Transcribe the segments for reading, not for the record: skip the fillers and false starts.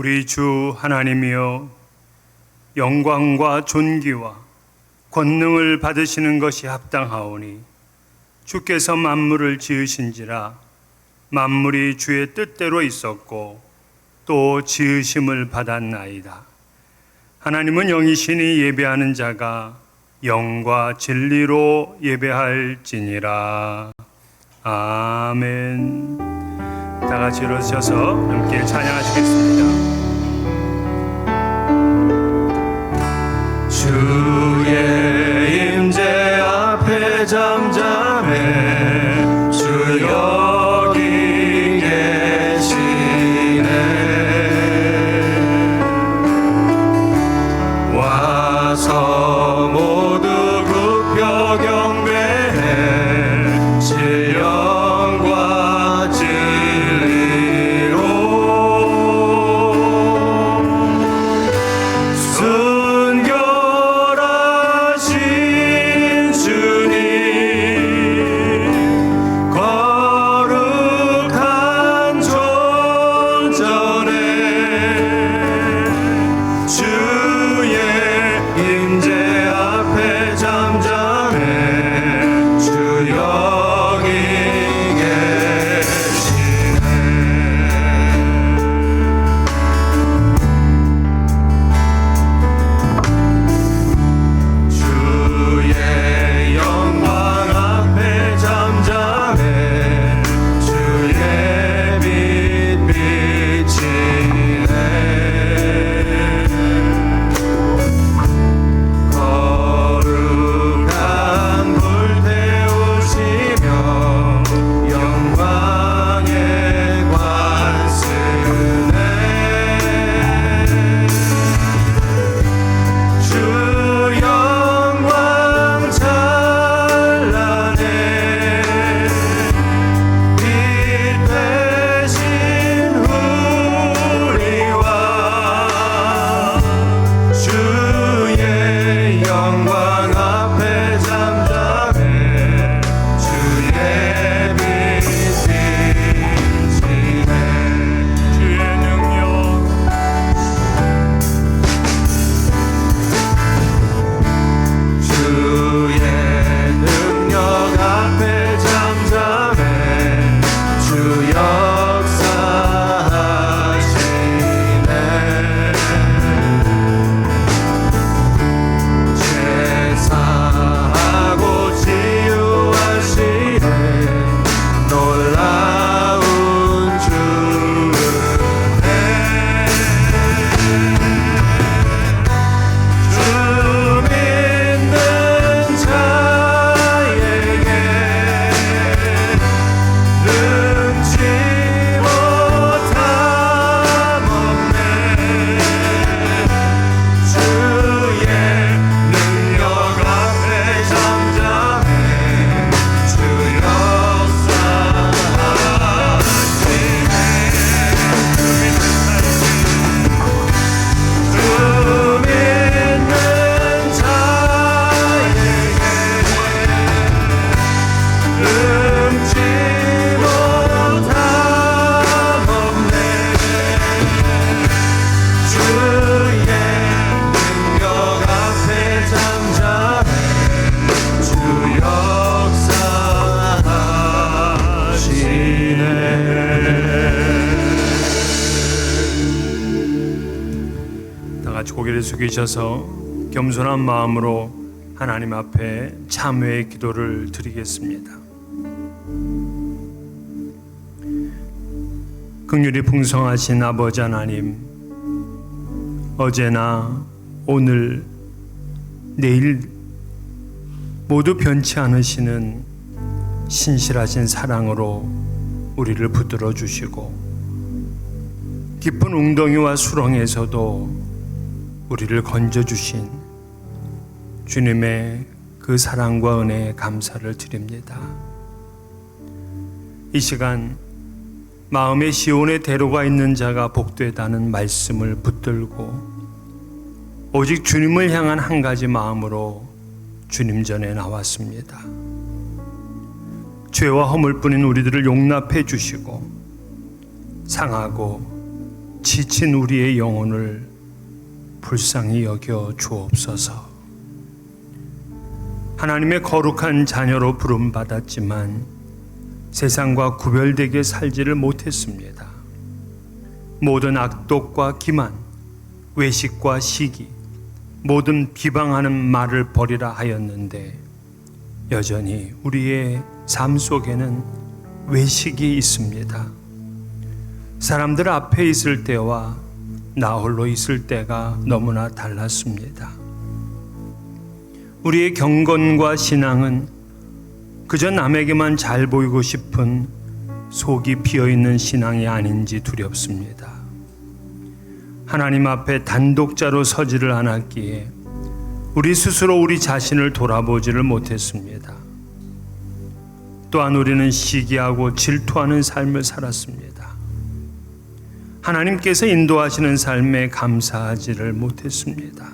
우리 주 하나님이여, 영광과 존귀와 권능을 받으시는 것이 합당하오니 주께서 만물을 지으신지라 만물이 주의 뜻대로 있었고 또 지으심을 받았나이다. 하나님은 영이시니 예배하는 자가 영과 진리로 예배할지니라. 아멘. 다 같이 일어서셔서 함께 찬양하시겠습니다. 주의 임재 앞에 잠잠해 주 여기 계시네. 와서 모두 굽혀 경배해 신령과 진리로 순결하신 주님 거룩한 존전에 주의 임재 앞에 잠잠해 주 여기 계시네. 주의 영광 앞에 잠잠해 주의 빛 비치네. 거룩한 불 태우시며 영광의 관 쓰네. 주 영광 찬란해 빛 되신 우리와 주의 영광 앞에 잠잠해 주의 빛 비치네. 주의 능력 주의 능력 앞에 잠잠해 주 역사하시네. 죄사하고 치유하시네. 놀라운 주은혜. 주 믿는 자에게 능치 못함 없네. 주의 능력 앞에 잠잠해 주 역사하시네. 주 믿는 자에게 능치 못함 없네. 주의 능력 앞에 잠잠해 주 역사하시네. 다 같이 고개를 숙이셔서 겸손한 마음으로 하나님 앞에 참회의 기도를 드리겠습니다. 긍휼이 풍성하신 아버지 하나님, 어제나 오늘 내일 모두 변치 않으시는 신실하신 사랑으로 우리를 붙들어 주시고 깊은 웅덩이와 수렁에서도 우리를 건져 주신 주님의 그 사랑과 은혜에 감사를 드립니다. 이 시간 마음의 시온의 대로가 있는 자가 복되다는 말씀을 붙들고 오직 주님을 향한 한 가지 마음으로 주님 전에 나왔습니다. 죄와 허물뿐인 우리들을 용납해 주시고 상하고 지친 우리의 영혼을 불쌍히 여겨 주옵소서. 하나님의 거룩한 자녀로 부름받았지만 세상과 구별되게 살지를 못했습니다. 모든 악독과 기만, 외식과 시기, 모든 비방하는 말을 버리라 하였는데 여전히 우리의 삶 속에는 외식이 있습니다. 사람들 앞에 있을 때와 나 홀로 있을 때가 너무나 달랐습니다. 우리의 경건과 신앙은 그저 남에게만 잘 보이고 싶은 속이 비어있는 신앙이 아닌지 두렵습니다. 하나님 앞에 단독자로 서지를 않았기에 우리 스스로 우리 자신을 돌아보지를 못했습니다. 또한 우리는 시기하고 질투하는 삶을 살았습니다. 하나님께서 인도하시는 삶에 감사하지를 못했습니다.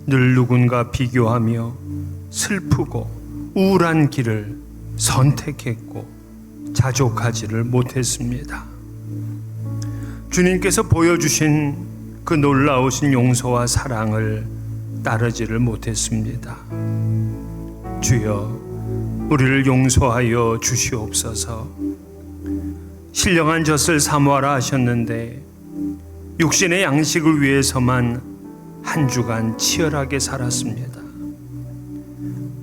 늘 누군가 비교하며 슬프고 우울한 길을 선택했고 자족하지를 못했습니다. 주님께서 보여주신 그 놀라우신 용서와 사랑을 따르지를 못했습니다. 주여, 우리를 용서하여 주시옵소서. 신령한 젖을 사모하라 하셨는데 육신의 양식을 위해서만 한 주간 치열하게 살았습니다.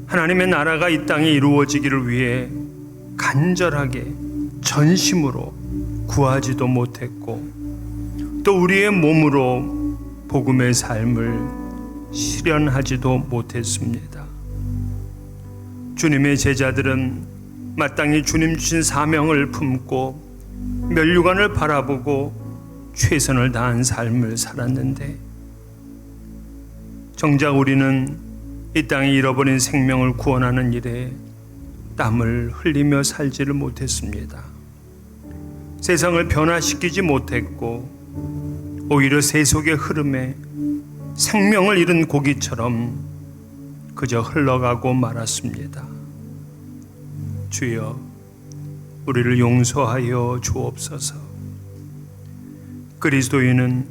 하나님의 나라가 이 땅에 이루어지기를 위해 간절하게 전심으로 구하지도 못했고 또 우리의 몸으로 복음의 삶을 실현하지도 못했습니다. 주님의 제자들은 마땅히 주님 주신 사명을 품고 면류관을 바라보고 최선을 다한 삶을 살았는데 정작 우리는 이 땅에 잃어버린 생명을 구원하는 일에 땀을 흘리며 살지를 못했습니다. 세상을 변화시키지 못했고 오히려 세속의 흐름에 생명을 잃은 고기처럼 그저 흘러가고 말았습니다. 주여, 우리를 용서하여 주옵소서. 그리스도인은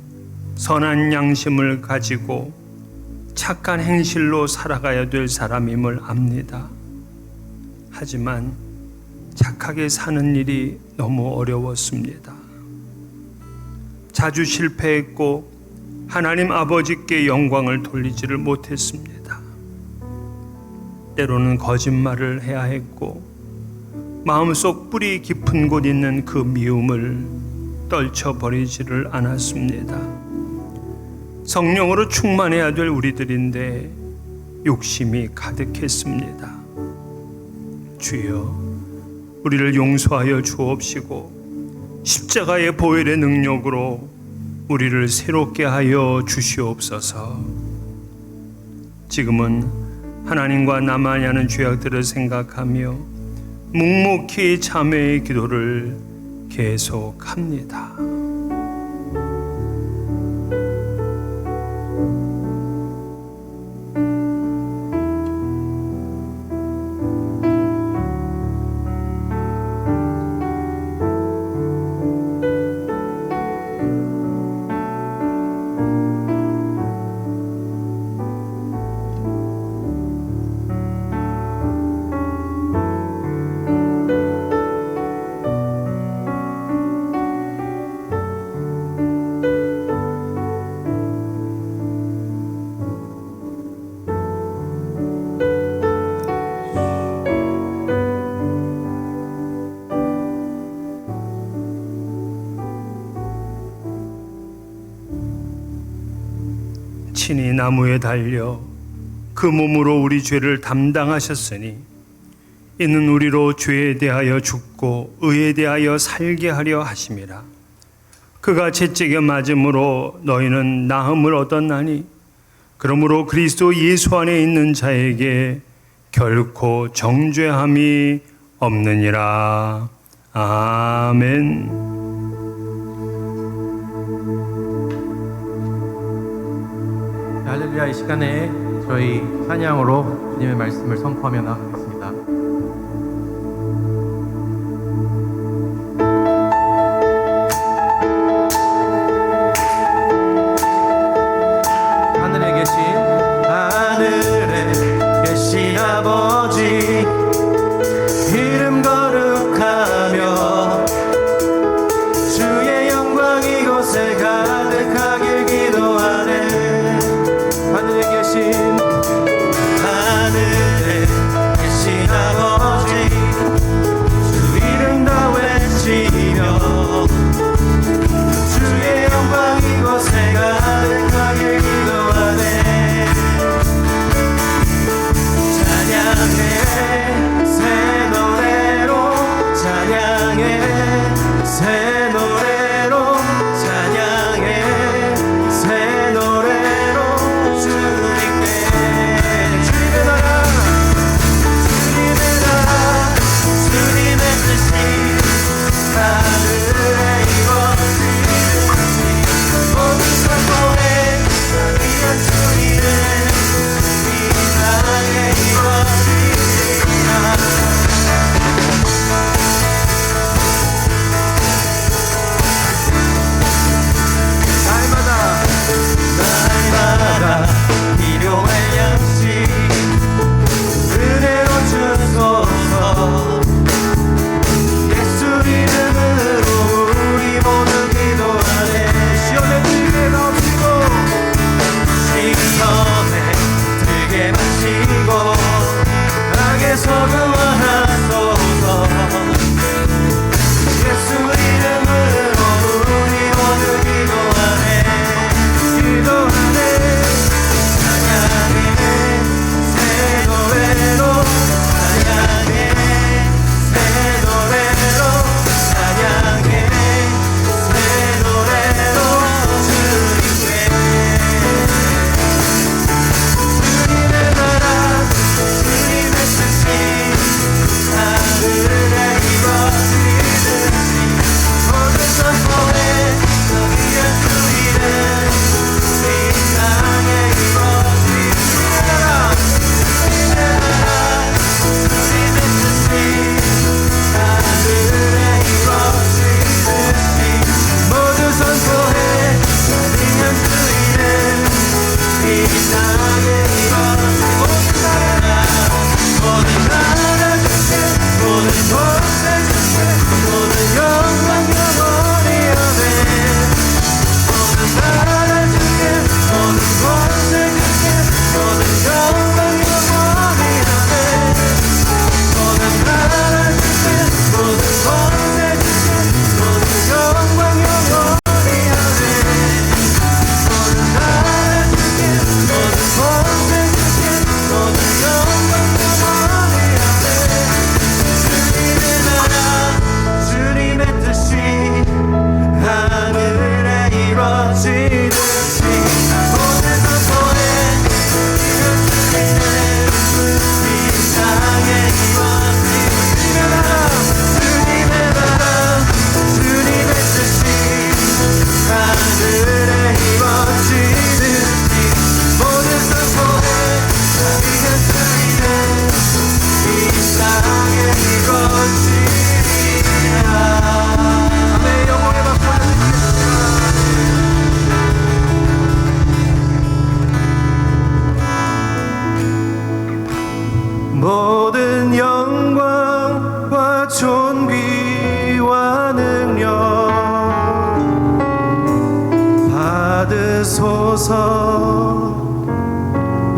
선한 양심을 가지고 착한 행실로 살아가야 될 사람임을 압니다. 하지만 착하게 사는 일이 너무 어려웠습니다. 자주 실패했고 하나님 아버지께 영광을 돌리지를 못했습니다. 때로는 거짓말을 해야 했고 마음속 뿌리 깊은 곳 있는 그 미움을 떨쳐버리지를 않았습니다. 성령으로 충만해야 될 우리들인데 욕심이 가득했습니다. 주여, 우리를 용서하여 주옵시고 십자가의 보혈의 능력으로 우리를 새롭게 하여 주시옵소서. 지금은 하나님과 나만이 하는 죄악들을 생각하며 묵묵히 참회의 기도를 계속합니다. 친히 나무에 달려 그 몸으로 우리 죄를 담당하셨으니 이는 우리로 죄에 대하여 죽고 의에 대하여 살게 하려 하심이라. 그가 채찍에 맞음으로 너희는 나음을 얻었나니 그러므로 그리스도 예수 안에 있는 자에게 결코 정죄함이 없느니라. 아멘. 할렐루야. 이 시간에 저희 찬양으로 주님의 말씀을 선포하며 나아가겠습니다.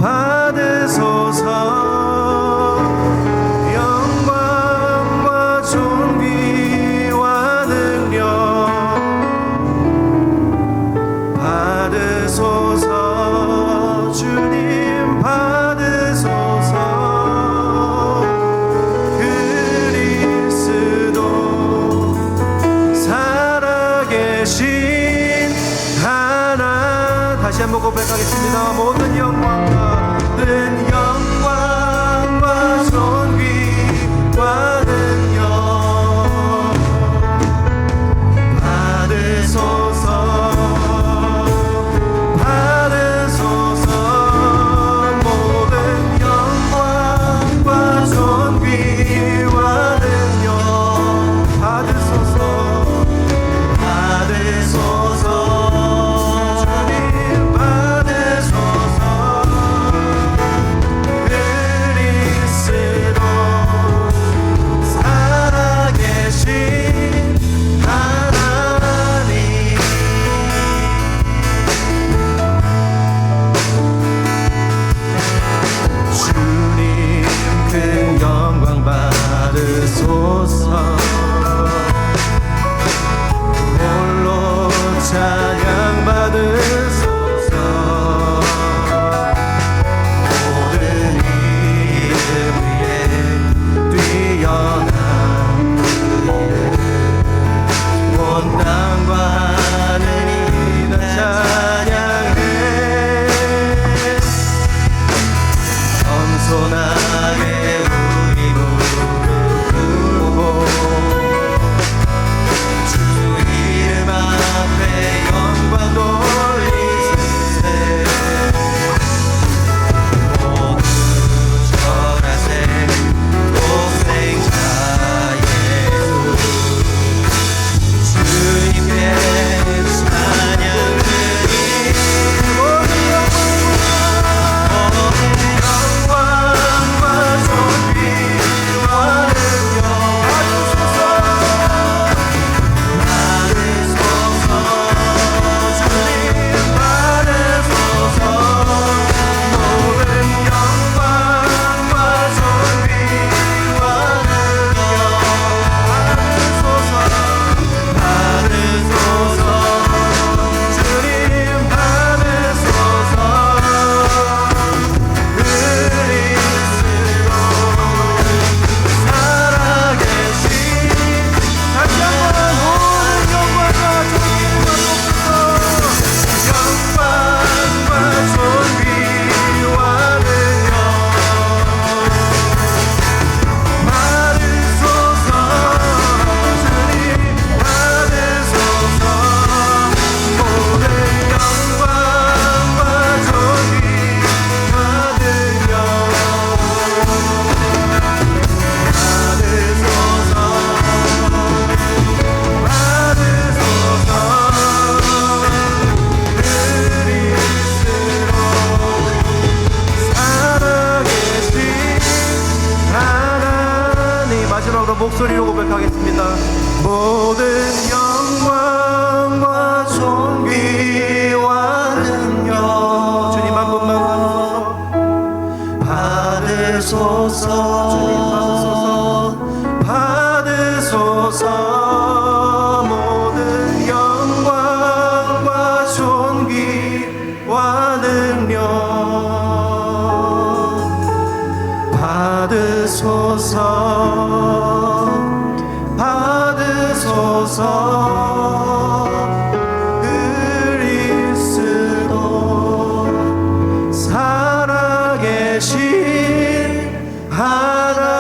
받으소서 영광과 존귀와 능력 받으소서 주님 받으소서 그리스도 살아계신 하나 다시 한번 고백하겠습니다. 모든 영광과 존귀와 능력 받으소서 모든 영광과 존귀와 능력 받으소서 주님 받으소서 그리스도 살아계신 하나님 주님 큰 영광 받으소서 홀로 찬양 받으소서 모든 이름 위에 뛰어난 그의 온 땅과 하늘이 다 찬양해 겸손하게 우리 무릎 꿇고 주 이름 앞에 영광 돌리세 모두 절하세 독생자 예수 주님께 찬양 드리 모든 영광과 존귀와 능력 받으소서 주님 받으소서 모든 영광과 존귀와 능력 받으소서 주님 받으소서 그리스도 살아계신 다시 한번 모든 영광과 존귀와 능력 받으소서 주님 받으소서 모든 영광과 존귀와 능력 하나님 마지막으로 목소리로 고백하겠습니다. 모든 영광과 존귀와 능력 주님 한 분만 받으소서 주님 받으소서 모든 영광과 존귀와 능력 받으소서 그리스도 살아계신 하나님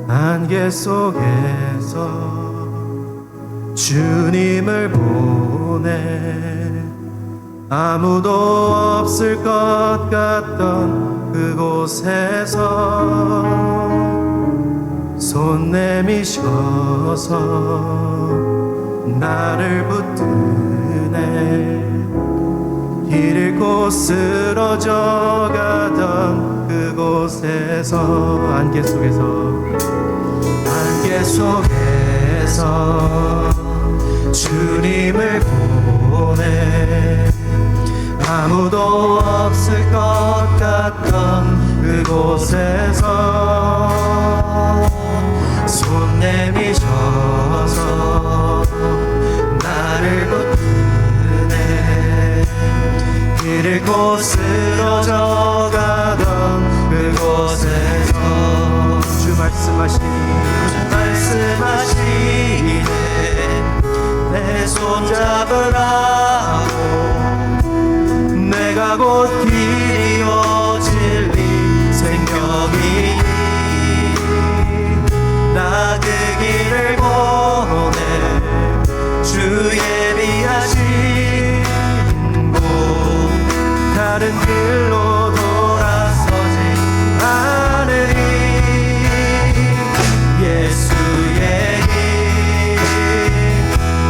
안개 속에서 주님을 보내 아무도 없을 것 같던 그곳에서 손 내미셔서 나를 붙드네. 길 잃고 쓰러져 가던 그곳에서 안개 속에서 주님을 보내. 아무도 없을 것 같던 그곳에서 손 내미셔서 나를 붙드네. 길 잃고 쓰러져 가던 그곳에서 주 말씀하시네. 내 손 잡으라고. 내가 곧 길이요 진리 생명이니 나 그 길을 보내. 주 예비하신 곳 다른 길로 돌아서지 않으리. 예수의 길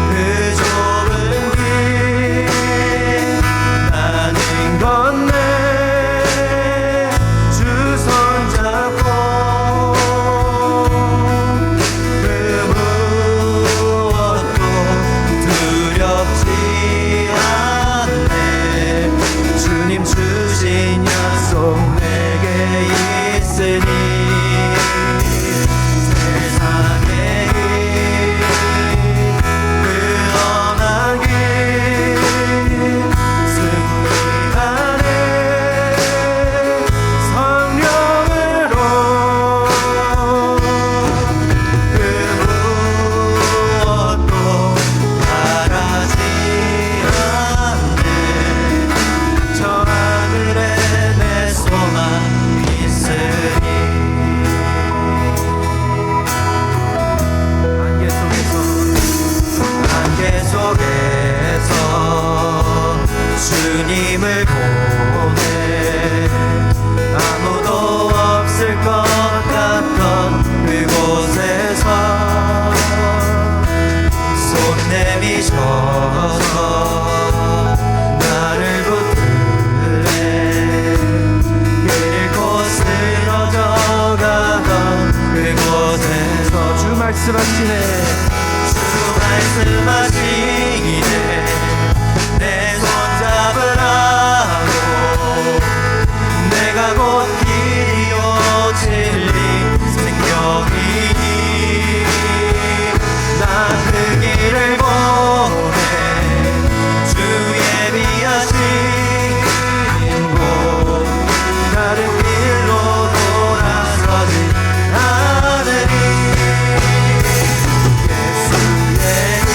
그 좁은 길 나는 건네. 주 손 잡고 그 무엇도 두렵지 않네. 주님 주신 약속 내게 있으니 세상의 길 그 험한 길 승리하네. 성령으로 그 무엇도 바라지 않네. 저 하늘에 내 소망 있으니 안개 속에서 주님을 보내. 아무도 없을 것 같던 그곳에서 손 내미셔서 나를 붙들래. 길 잃고 쓰러져 가던 그곳에서 주 말씀하시네. 내 손 잡으라고. 내가 곧 길이요 진리 생명이니 나 그 길을 보내. 주 예비하신 곳 다른 길로 돌아서지 않으리. 예수의 길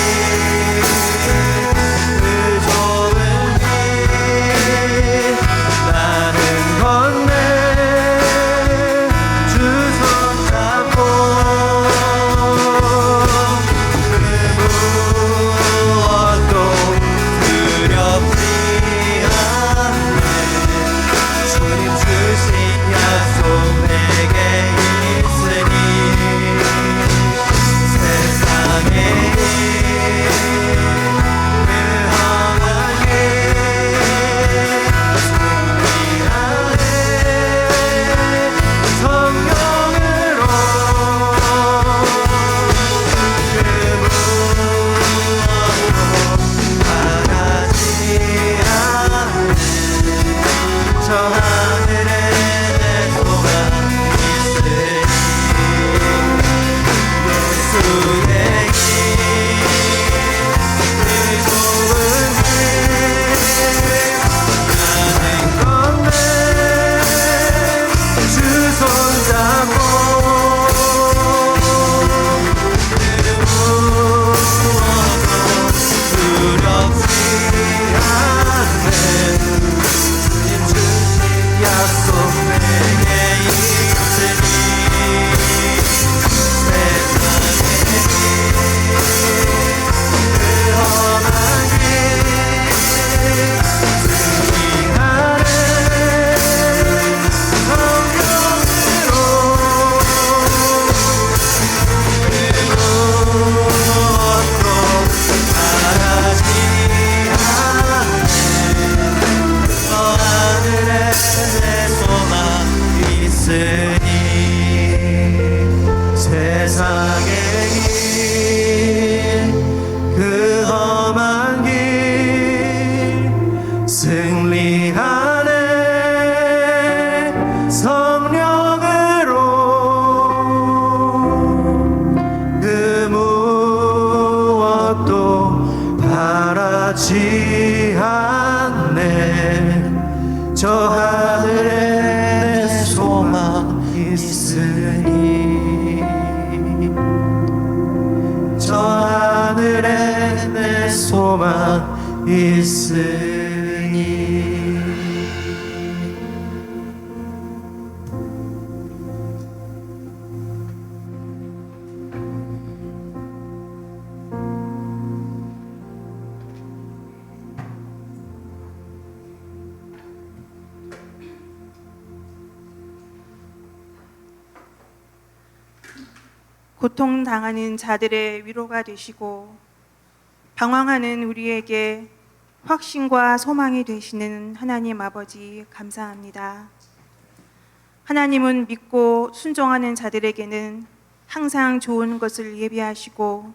하지 않네. 저 하늘에 내 소망 있으니, 저 하늘에 내 소망 있으니. 고통당하는 자들의 위로가 되시고 방황하는 우리에게 확신과 소망이 되시는 하나님 아버지 감사합니다. 하나님은 믿고 순종하는 자들에게는 항상 좋은 것을 예비하시고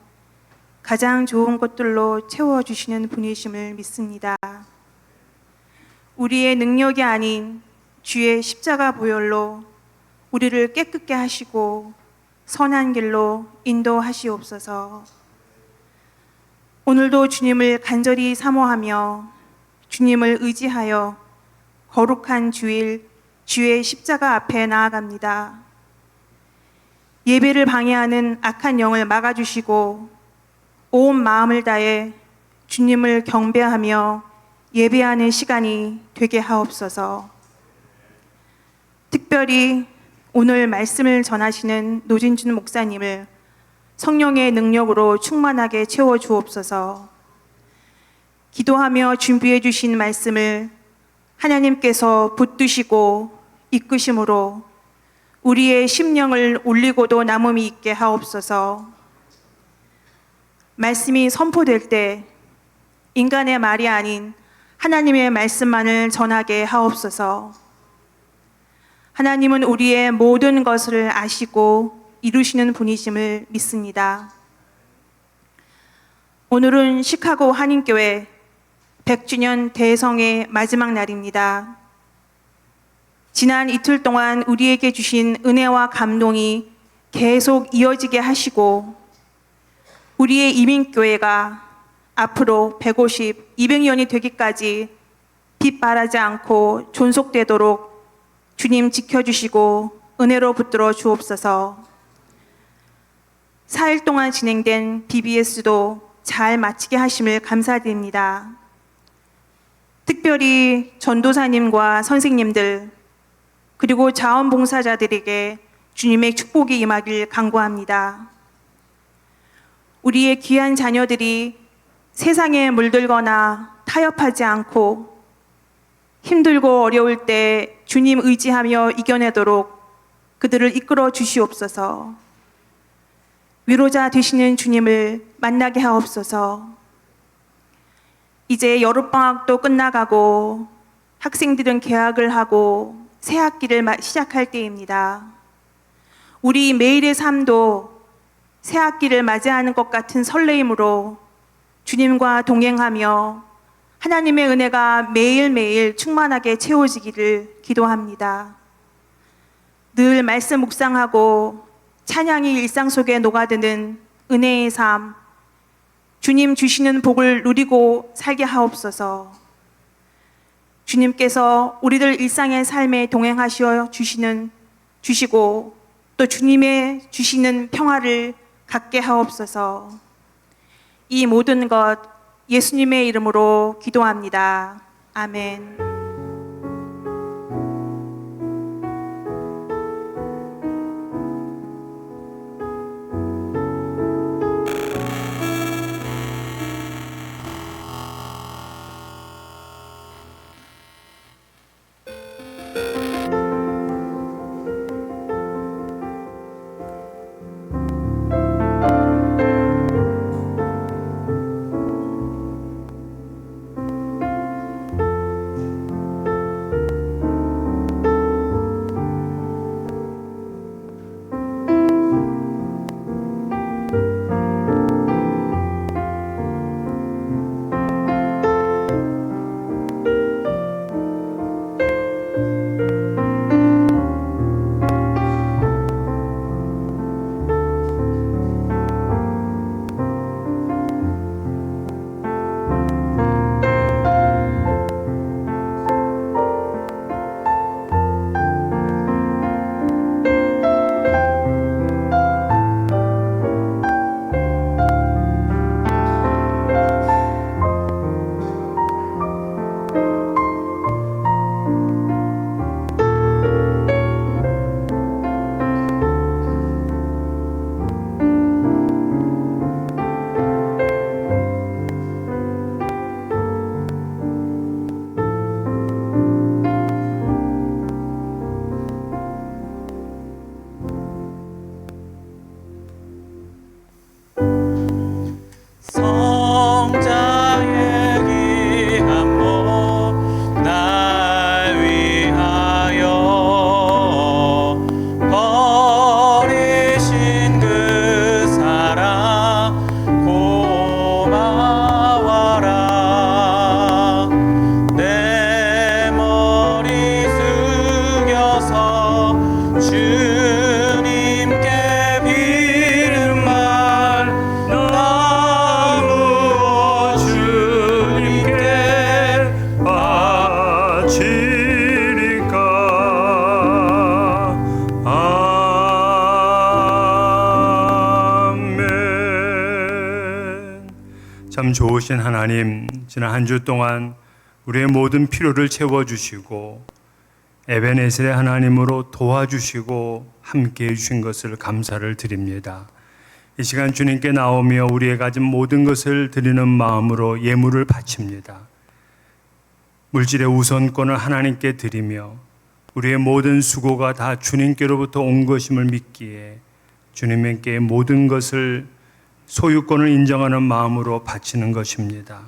가장 좋은 것들로 채워주시는 분이심을 믿습니다. 우리의 능력이 아닌 주의 십자가 보혈로 우리를 깨끗게 하시고 선한 길로 인도하시옵소서. 오늘도 주님을 간절히 사모하며 주님을 의지하여 거룩한 주일 주의 십자가 앞에 나아갑니다. 예배를 방해하는 악한 영을 막아주시고 온 마음을 다해 주님을 경배하며 예배하는 시간이 되게 하옵소서. 특별히 오늘 말씀을 전하시는 노진준 목사님을 성령의 능력으로 충만하게 채워주옵소서. 기도하며 준비해 주신 말씀을 하나님께서 붙드시고 이끄심으로 우리의 심령을 울리고도 남음이 있게 하옵소서. 말씀이 선포될 때 인간의 말이 아닌 하나님의 말씀만을 전하게 하옵소서. 하나님은 우리의 모든 것을 아시고 이루시는 분이심을 믿습니다. 오늘은 시카고 한인교회 100주년 대성의 마지막 날입니다. 지난 이틀 동안 우리에게 주신 은혜와 감동이 계속 이어지게 하시고 우리의 이민교회가 앞으로 150, 200년이 되기까지 빛바라지 않고 존속되도록 주님 지켜주시고 은혜로 붙들어 주옵소서. 4일 동안 진행된 BBS도 잘 마치게 하심을 감사드립니다. 특별히 전도사님과 선생님들 그리고 자원봉사자들에게 주님의 축복이 임하길 간구합니다. 우리의 귀한 자녀들이 세상에 물들거나 타협하지 않고 힘들고 어려울 때 주님 의지하며 이겨내도록 그들을 이끌어 주시옵소서. 위로자 되시는 주님을 만나게 하옵소서. 이제 여름방학도 끝나가고 학생들은 개학을 하고 새 학기를 시작할 때입니다. 우리 매일의 삶도 새 학기를 맞이하는 것 같은 설레임으로 주님과 동행하며 하나님의 은혜가 매일매일 충만하게 채워지기를 기도합니다. 늘 말씀 묵상하고 찬양이 일상 속에 녹아드는 은혜의 삶, 주님 주시는 복을 누리고 살게 하옵소서. 주님께서 우리들 일상의 삶에 동행하시어 주시고 또 주님의 주시는 평화를 갖게 하옵소서. 이 모든 것 예수님의 이름으로 기도합니다. 아멘. 좋으신 하나님, 지난 한 주 동안 우리의 모든 필요를 채워주시고 에베네셀의 하나님으로 도와주시고 함께해 주신 것을 감사를 드립니다. 이 시간 주님께 나오며 우리의 가진 모든 것을 드리는 마음으로 예물을 바칩니다. 물질의 우선권을 하나님께 드리며 우리의 모든 수고가 다 주님께로부터 온 것임을 믿기에 주님께 모든 것을 소유권을 인정하는 마음으로 바치는 것입니다.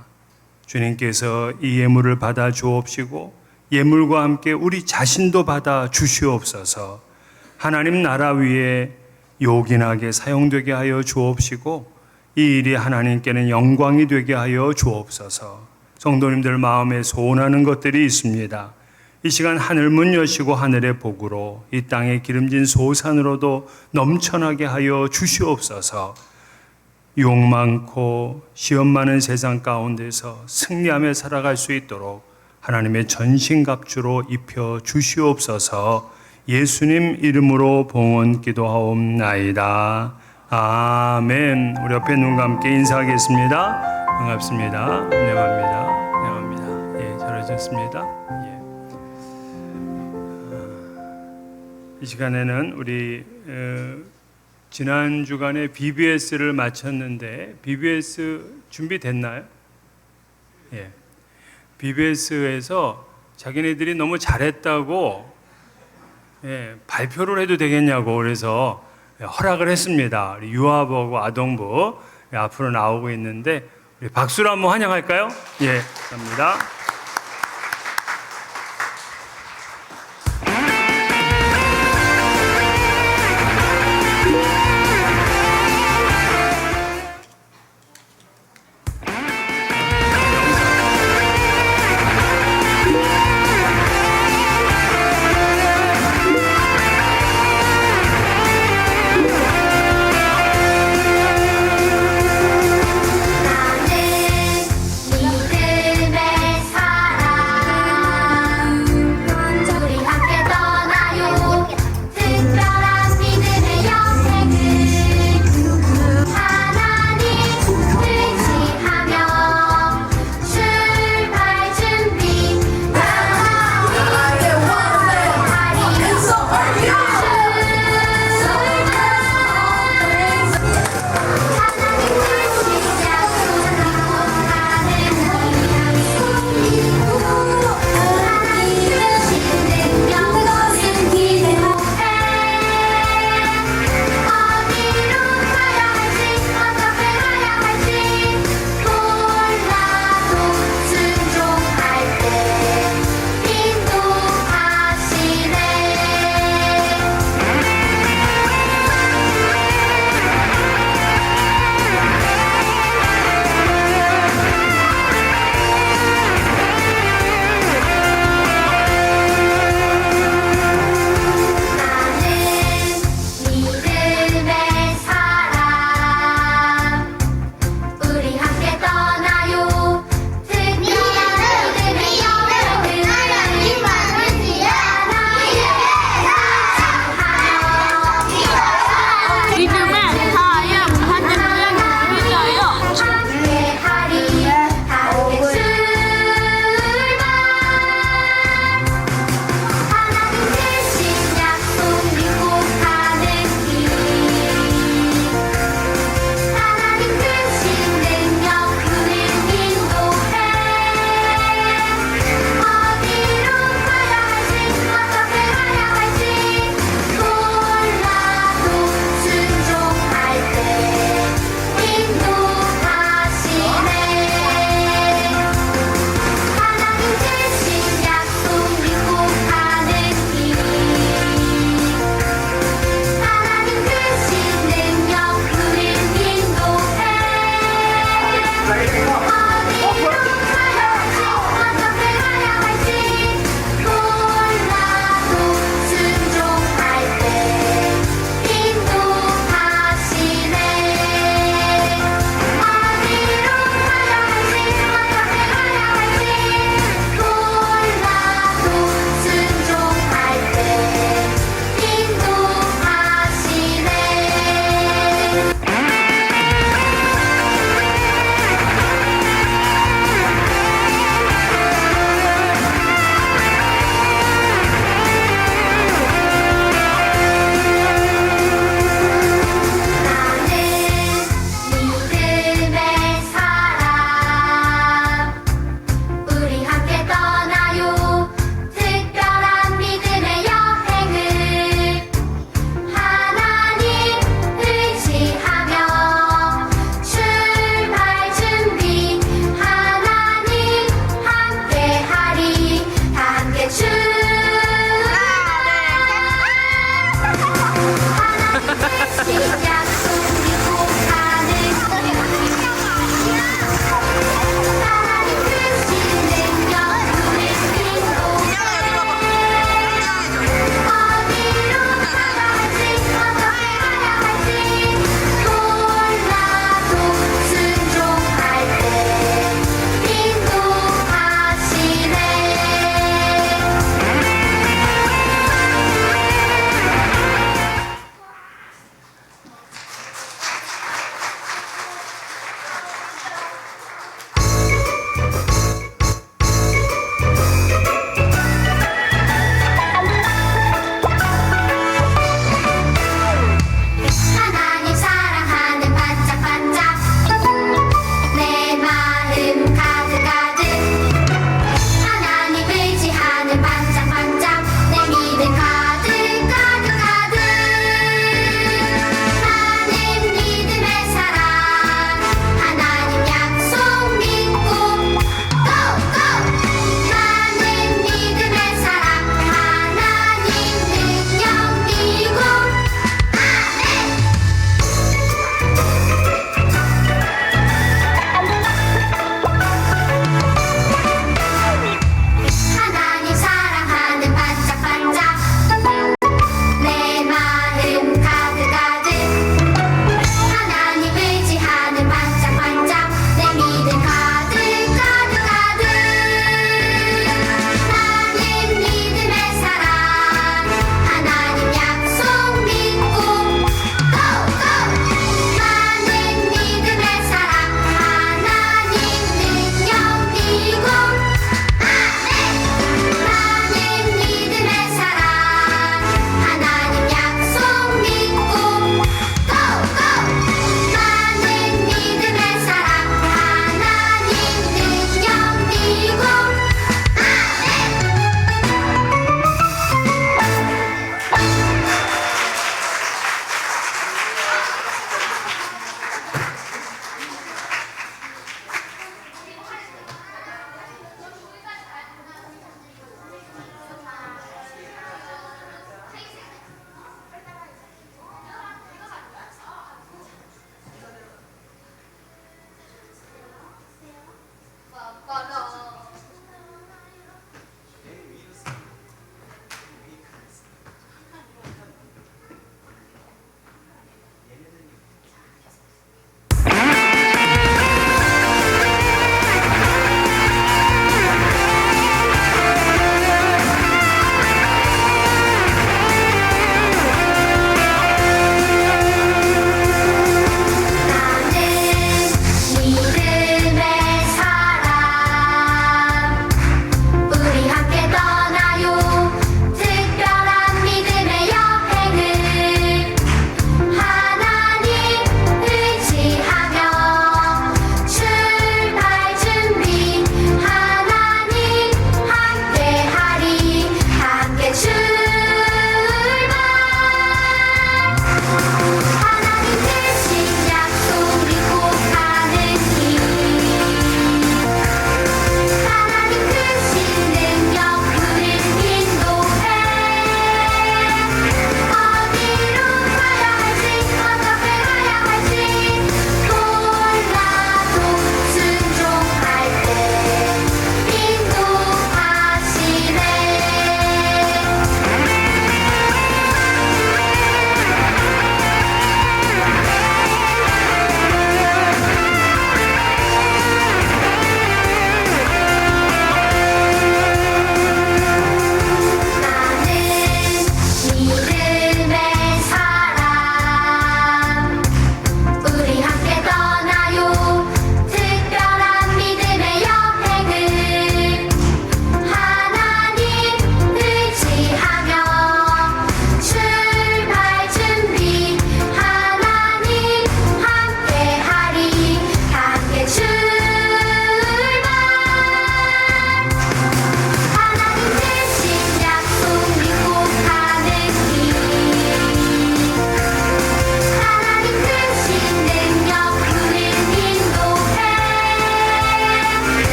주님께서 이 예물을 받아 주옵시고 예물과 함께 우리 자신도 받아 주시옵소서. 하나님 나라 위에 요긴하게 사용되게 하여 주옵시고 이 일이 하나님께는 영광이 되게 하여 주옵소서. 성도님들 마음에 소원하는 것들이 있습니다. 이 시간 하늘 문 여시고 하늘의 복으로 이 땅의 기름진 소산으로도 넘쳐나게 하여 주시옵소서. 욕 많고 시험 많은 세상 가운데서 승리하며 살아갈 수 있도록 하나님의 전신갑주로 입혀 주시옵소서. 예수님 이름으로 봉헌 기도하옵나이다. 아멘. 우리 옆에 눈과 함께 인사하겠습니다. 반갑습니다. 안녕합니다. 안녕합니다. 예, 잘하셨습니다. 예. 이 시간에는 우리 지난 주간에 BBS를 마쳤는데 BBS 준비됐나요? 예. BBS에서 자기네들이 너무 잘했다고 발표를 해도 되겠냐고 그래서 허락을 했습니다. 우리 유아부하고 아동부 앞으로 나오고 있는데 우리 박수로 한번 환영할까요? 예, 감사합니다. 믿음의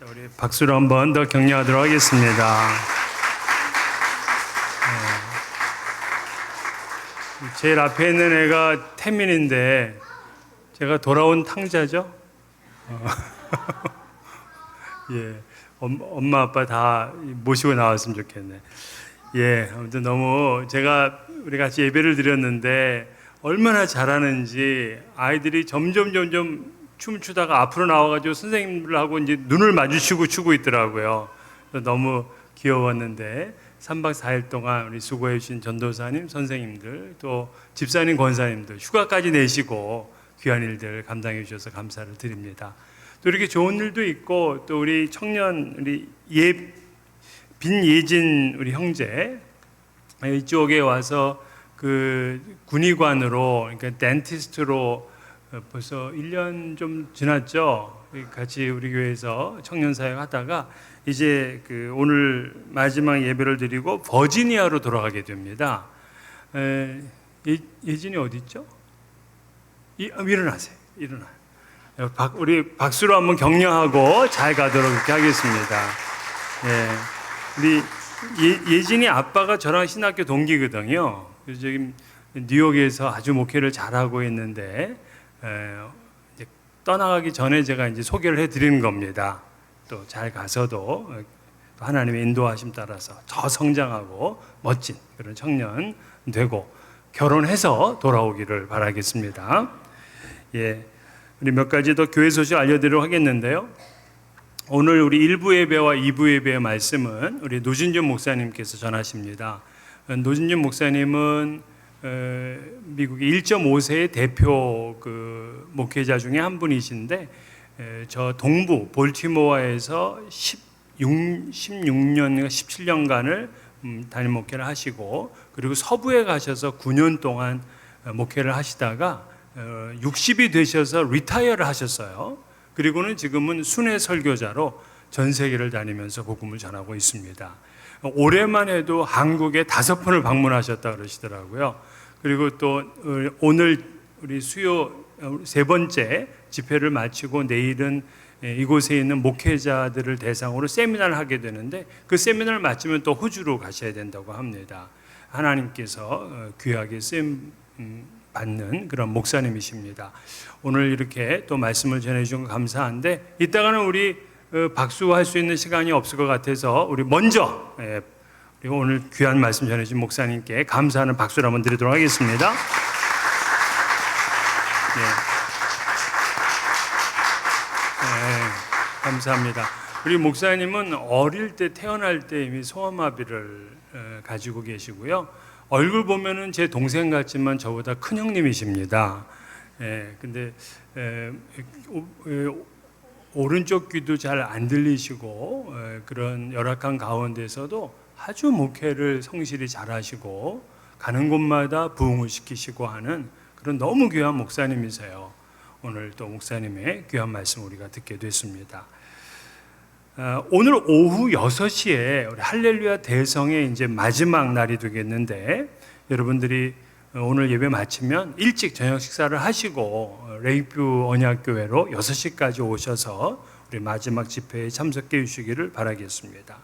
자, 우리 박수로 한 번 더 격려하도록 하겠습니다. 제일 앞에 있는 애가 태민인데 제가 돌아온 탕자죠. 예, 엄마 아빠 다 모시고 나왔으면 좋겠네. 예, 아무튼 너무 제가 우리 같이 예배를 드렸는데 얼마나 잘하는지 아이들이 점점 춤을 추다가 앞으로 나와가지고 선생님들하고 이제 눈을 마주치고 추고 있더라고요. 너무 귀여웠는데 3박 4일 동안 우리 수고해 주신 전도사님, 선생님들, 또 집사님, 권사님들 휴가까지 내시고 귀한 일들 감당해 주셔서 감사를 드립니다. 또 이렇게 좋은 일도 있고 또 우리 청년 우리 빈예진 우리 형제 이쪽에 와서 그 군의관으로 그러니까 덴티스트로 벌써 1년 좀 지났죠. 같이 우리 교회에서 청년 사역 하다가 이제 그 오늘 마지막 예배를 드리고 버지니아로 돌아가게 됩니다. 예진이 어디 있죠? 일어나세요. 일어나요. 우리 박수로 한번 격려하고 잘 가도록 이렇게 하겠습니다. 예, 우리 예진이 아빠가 저랑 신학교 동기거든요. 그래서 지금 뉴욕에서 아주 목회를 잘하고 있는데 이제 떠나가기 전에 제가 이제 소개를 해드리는 겁니다. 또 잘 가서도 하나님의 인도하심 따라서 더 성장하고 멋진 그런 청년 되고 결혼해서 돌아오기를 바라겠습니다. 예, 우리 몇 가지 더 교회 소식 알려드리도록 하겠는데요. 오늘 우리 1부 예배와 2부 예배의 말씀은 우리 노진준 목사님께서 전하십니다. 노진준 목사님은 미국의 1.5세의 대표 그 목회자 중에 한 분이신데 저 동부 볼티모어에서 16년인가 17년간을 담임 목회를 하시고 그리고 서부에 가셔서 9년 동안 목회를 하시다가 60이 되셔서 리타이어를 하셨어요. 그리고는 지금은 순회 설교자로 전 세계를 다니면서 복음을 전하고 있습니다. 올해만 해도 한국에 5번을 방문하셨다 그러시더라고요. 그리고 또 오늘 우리 수요 3번째 집회를 마치고 내일은 이곳에 있는 목회자들을 대상으로 세미나를 하게 되는데 그 세미나를 마치면 또 호주로 가셔야 된다고 합니다. 하나님께서 귀하게 쓰임 받는 그런 목사님이십니다. 오늘 이렇게 또 말씀을 전해주신 거 감사한데 이따가는 우리 박수할 수 있는 시간이 없을 것 같아서 우리 먼저 그리고 오늘 귀한 말씀 전해주신 목사님께 감사하는 박수를 한번 드리도록 하겠습니다. 감사합니다. 우리 목사님은 어릴 때 태어날 때 이미 소아마비를 가지고 계시고요. 얼굴 보면은 제 동생 같지만 저보다 큰 형님이십니다. 근데 오른쪽 귀도 잘 안 들리시고 그런 열악한 가운데서도 아주 목회를 성실히 잘하시고 가는 곳마다 부흥을 시키시고 하는 그런 너무 귀한 목사님이세요. 오늘 또 목사님의 귀한 말씀 우리가 듣게 됐습니다. 오늘 오후 6시에 우리 할렐루야 대성의 이제 마지막 날이 되겠는데 여러분들이 오늘 예배 마치면 일찍 저녁 식사를 하시고 레이뷰 언약교회로 6시까지 오셔서 우리 마지막 집회에 참석해 주시기를 바라겠습니다.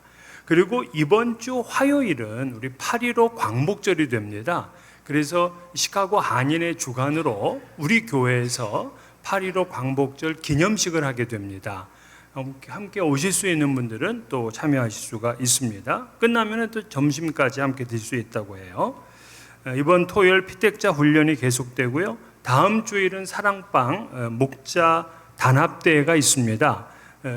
그리고 이번 주 화요일은 우리 8.15 광복절이 됩니다. 그래서 시카고 한인의 주관으로 우리 교회에서 8.15 광복절 기념식을 하게 됩니다. 함께 오실 수 있는 분들은 또 참여하실 수가 있습니다. 끝나면 또 점심까지 함께 드실 수 있다고 해요. 이번 토요일 피택자 훈련이 계속되고요. 다음 주일은 사랑방 목자 단합대회가 있습니다.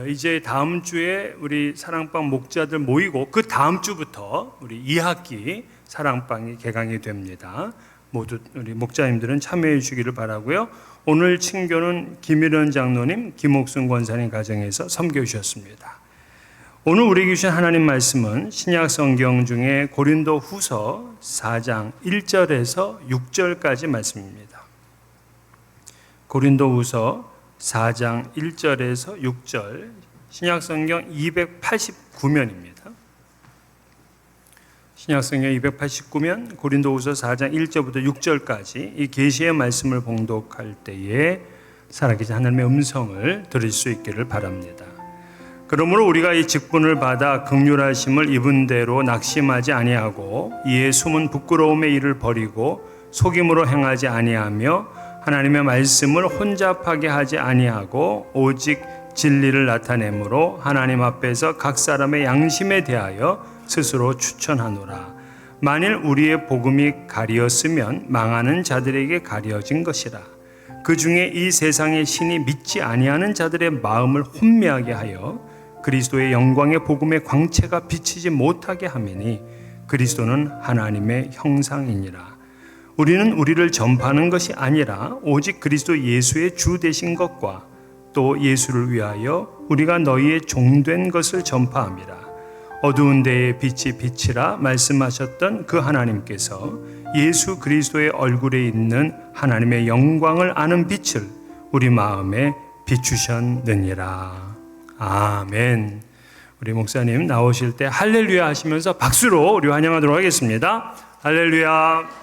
이제 다음 주에 우리 사랑방 목자들 모이고 그 다음 주부터 우리 2학기 사랑방이 개강이 됩니다. 모두 우리 목자님들은 참여해 주시기를 바라고요. 오늘 친교는 김일원 장로님, 김옥순 권사님 가정에서 섬겨 주셨습니다. 오늘 우리에게 주신 하나님 말씀은 신약 성경 중에 고린도 후서 4장 1절에서 6절까지 말씀입니다. 고린도 후서 4장 1절에서 6절 신약 성경 289면입니다. 신약성경 289면 고린도후서 4장 1절부터 6절까지 이 계시의 말씀을 봉독할 때에 살아계신 하나님의 음성을 들을 수 있기를 바랍니다. 그러므로 우리가 이 직분을 받아 긍휼하심을 입은 대로 낙심하지 아니하고 이에 숨은 부끄러움의 일을 버리고 속임으로 행하지 아니하며 하나님의 말씀을 혼잡하게 하지 아니하고 오직 진리를 나타내므로 하나님 앞에서 각 사람의 양심에 대하여 스스로 추천하노라. 만일 우리의 복음이 가리었으면 망하는 자들에게 가려진 것이라. 그 중에 이 세상의 신이 믿지 아니하는 자들의 마음을 혼미하게 하여 그리스도의 영광의 복음의 광채가 비치지 못하게 하매니 그리스도는 하나님의 형상이니라. 우리는 우리를 전파하는 것이 아니라 오직 그리스도 예수의 주 되신 것과 또 예수를 위하여 우리가 너희의 종된 것을 전파함이라. 어두운 데에 빛이 비치라 말씀하셨던 그 하나님께서 예수 그리스도의 얼굴에 있는 하나님의 영광을 아는 빛을 우리 마음에 비추셨느니라. 아멘. 우리 목사님 나오실 때 할렐루야 하시면서 박수로 우리 환영하도록 하겠습니다. 할렐루야.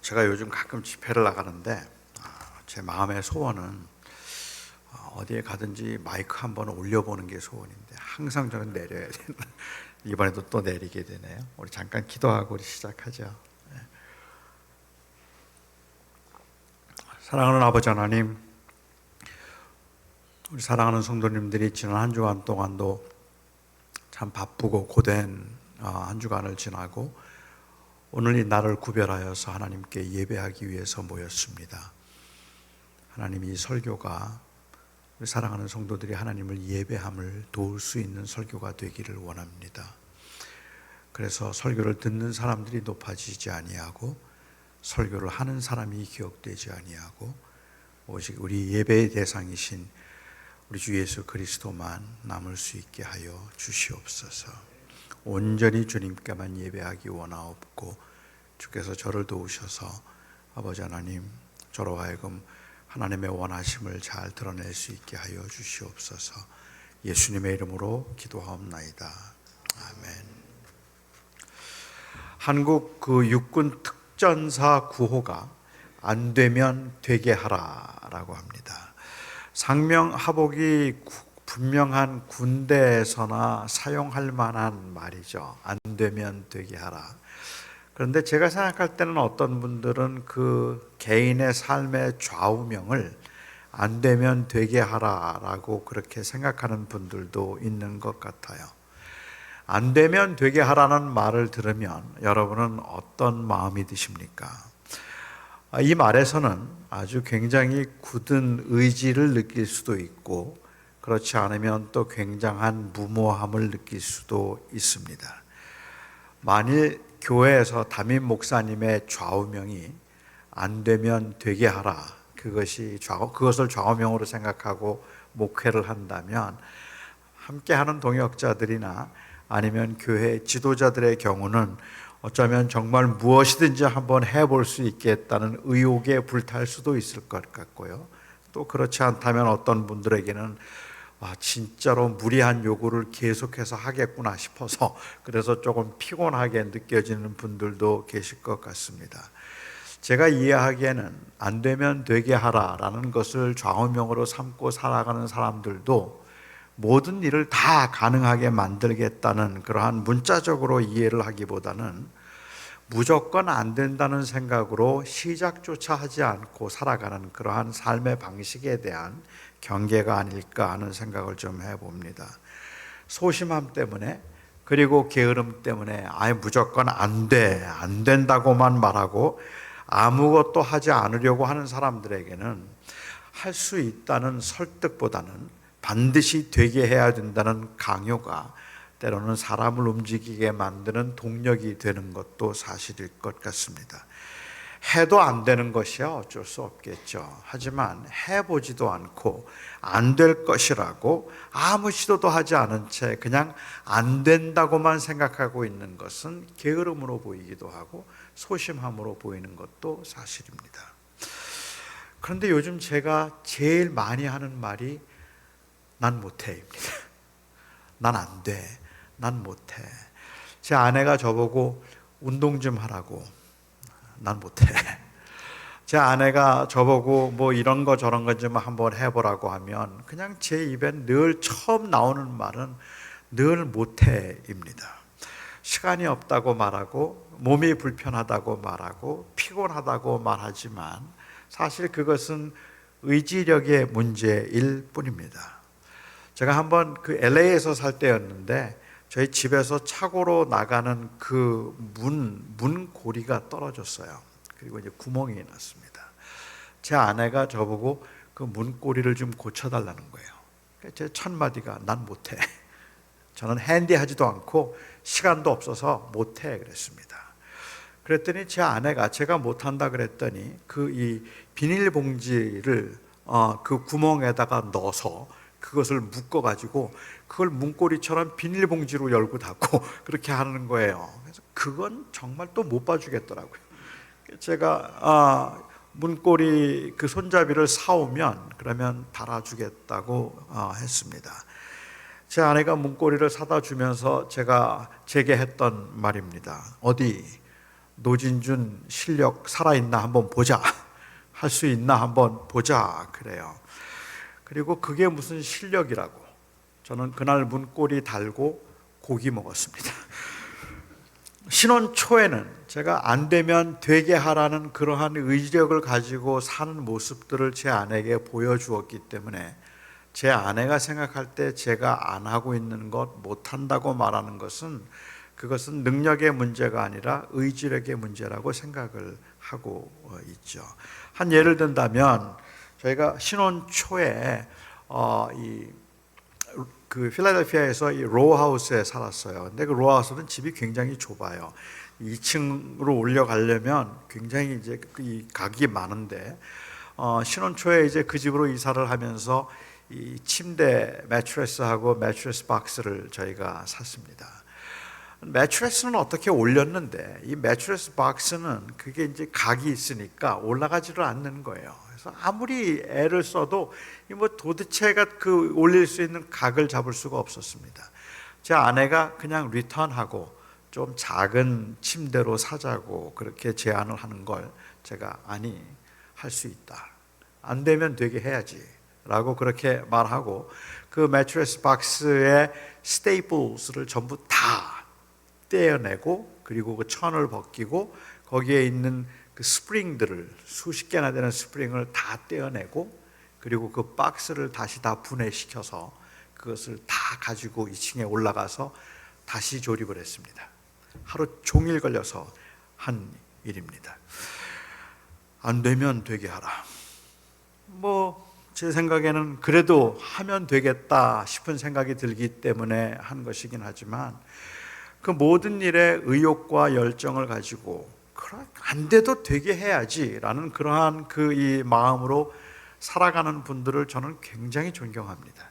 제가 요즘 가끔 집회를 나가는데 제 마음의 소원은 어디에 가든지 마이크 한번 올려보는 게 소원인데 항상 저는 내려야 되는 이번에도 또 내리게 되네요. 우리 잠깐 기도하고 우리 시작하죠. 사랑하는 아버지 하나님, 우리 사랑하는 성도님들이 지난 한 주간 동안도 참 바쁘고 고된 한 주간을 지나고 오늘 이 날을 구별하여서 하나님께 예배하기 위해서 모였습니다. 하나님, 이 설교가 우리 사랑하는 성도들이 하나님을 예배함을 도울 수 있는 설교가 되기를 원합니다. 그래서 설교를 듣는 사람들이 높아지지 아니하고 설교를 하는 사람이 기억되지 아니하고 오직 우리 예배의 대상이신 우리 주 예수 그리스도만 남을 수 있게 하여 주시옵소서. 온전히 주님께만 예배하기 원하옵고 주께서 저를 도우셔서 아버지 하나님, 저로 하여금 하나님의 원하심을 잘 드러낼 수 있게 하여 주시옵소서. 예수님의 이름으로 기도하옵나이다. 아멘. 한국 그 육군 특전사 구호가 안 되면 되게 하라라고 합니다. 상명하복이 분명한 군대에서나 사용할 만한 말이죠. 안 되면 되게 하라. 그런데 제가 생각할 때는 어떤 분들은 그 개인의 삶의 좌우명을 안 되면 되게 하라라고 그렇게 생각하는 분들도 있는 것 같아요. 안 되면 되게 하라는 말을 들으면 여러분은 어떤 마음이 드십니까? 이 말에서는 아주 굉장히 굳은 의지를 느낄 수도 있고 그렇지 않으면 또 굉장한 무모함을 느낄 수도 있습니다. 만일 교회에서 담임 목사님의 좌우명이 안 되면 되게 하라, 그것을 좌우명으로 생각하고 목회를 한다면 함께하는 동역자들이나 아니면 교회 지도자들의 경우는 어쩌면 정말 무엇이든지 한번 해볼 수 있겠다는 의욕에 불탈 수도 있을 것 같고요. 또 그렇지 않다면 어떤 분들에게는 진짜로 무리한 요구를 계속해서 하겠구나 싶어서 그래서 조금 피곤하게 느껴지는 분들도 계실 것 같습니다. 제가 이해하기에는 안 되면 되게 하라라는 것을 좌우명으로 삼고 살아가는 사람들도 모든 일을 다 가능하게 만들겠다는 그러한 문자적으로 이해를 하기보다는 무조건 안 된다는 생각으로 시작조차 하지 않고 살아가는 그러한 삶의 방식에 대한 경계가 아닐까 하는 생각을 좀 해봅니다. 소심함 때문에 그리고 게으름 때문에 무조건 안 된다고만 말하고 아무것도 하지 않으려고 하는 사람들에게는 할 수 있다는 설득보다는 반드시 되게 해야 된다는 강요가 때로는 사람을 움직이게 만드는 동력이 되는 것도 사실일 것 같습니다. 해도 안 되는 것이야 어쩔 수 없겠죠. 하지만 해보지도 않고 안 될 것이라고 아무 시도도 하지 않은 채 그냥 안 된다고만 생각하고 있는 것은 게으름으로 보이기도 하고 소심함으로 보이는 것도 사실입니다. 그런데 요즘 제가 제일 많이 하는 말이 난 못해입니다. 난 안 돼. 난 못해. 제 아내가 저보고 운동 좀 하라고. 난 못해. 제 아내가 저보고 뭐 이런 거 저런 거 좀 한번 해보라고 하면 그냥 제 입엔 늘 처음 나오는 말은 늘 못해입니다. 시간이 없다고 말하고 몸이 불편하다고 말하고 피곤하다고 말하지만 사실 그것은 의지력의 문제일 뿐입니다. 제가 한번 그 LA에서 살 때였는데 저희 집에서 차고로 나가는 그 문고리가 떨어졌어요. 그리고 이제 구멍이 났습니다. 제 아내가 저보고 그 문고리를 좀 고쳐달라는 거예요. 제 첫 마디가 난 못해. 저는 핸디하지도 않고 시간도 없어서 못해 그랬습니다. 그랬더니 제 아내가 제가 못한다 그랬더니 그 이 비닐봉지를 그 구멍에다가 넣어서 그것을 묶어가지고 그걸 문고리처럼 비닐봉지로 열고 닫고 그렇게 하는 거예요. 그래서 그건 정말 또 못 봐주겠더라고요. 제가 문고리 그 손잡이를 사오면 그러면 달아주겠다고 했습니다. 제 아내가 문고리를 사다 주면서 제게 했던 말입니다. 어디 노진준 실력 살아있나 한번 보자. 할 수 있나 한번 보자 그래요. 그리고 그게 무슨 실력이라고. 저는 그날 문고리 달고 고기 먹었습니다. 신혼 초에는 제가 안 되면 되게 하라는 그러한 의지력을 가지고 사는 모습들을 제 아내에게 보여주었기 때문에 제 아내가 생각할 때 제가 안 하고 있는 것, 못한다고 말하는 것은 그것은 능력의 문제가 아니라 의지력의 문제라고 생각을 하고 있죠. 한 예를 든다면 저희가 신혼 초에 그 필라델피아에서 이 로우하우스에 살았어요. 근데 그 로우하우스는 집이 굉장히 좁아요. 2층으로 올려가려면 굉장히 이제 이 각이 많은데 신혼 초에 이제 그 집으로 이사를 하면서 이 침대 매트레스하고 매트레스 박스를 저희가 샀습니다. 매트레스는 어떻게 올렸는데 이 매트레스 박스는 그게 이제 각이 있으니까 올라가지를 않는 거예요. 그래서 아무리 애를 써도 뭐 도대체가 그 올릴 수 있는 각을 잡을 수가 없었습니다. 제 아내가 그냥 리턴하고 좀 작은 침대로 사자고 그렇게 제안을 하는 걸 제가 아니 할 수 있다. 안 되면 되게 해야지. 라고 그렇게 말하고 그 매트레스 박스의 스테이플스를 전부 다 떼어내고 그리고 그 천을 벗기고 거기에 있는 그 스프링들을 수십 개나 되는 스프링을 다 떼어내고 그리고 그 박스를 다시 다 분해시켜서 그것을 다 가지고 2층에 올라가서 다시 조립을 했습니다. 하루 종일 걸려서 한 일입니다. 안 되면 되게 하라. 제 생각에는 그래도 하면 되겠다 싶은 생각이 들기 때문에 한 것이긴 하지만 그 모든 일에 의욕과 열정을 가지고 안 돼도 되게 해야지라는 그러한 그 이 마음으로 살아가는 분들을 저는 굉장히 존경합니다.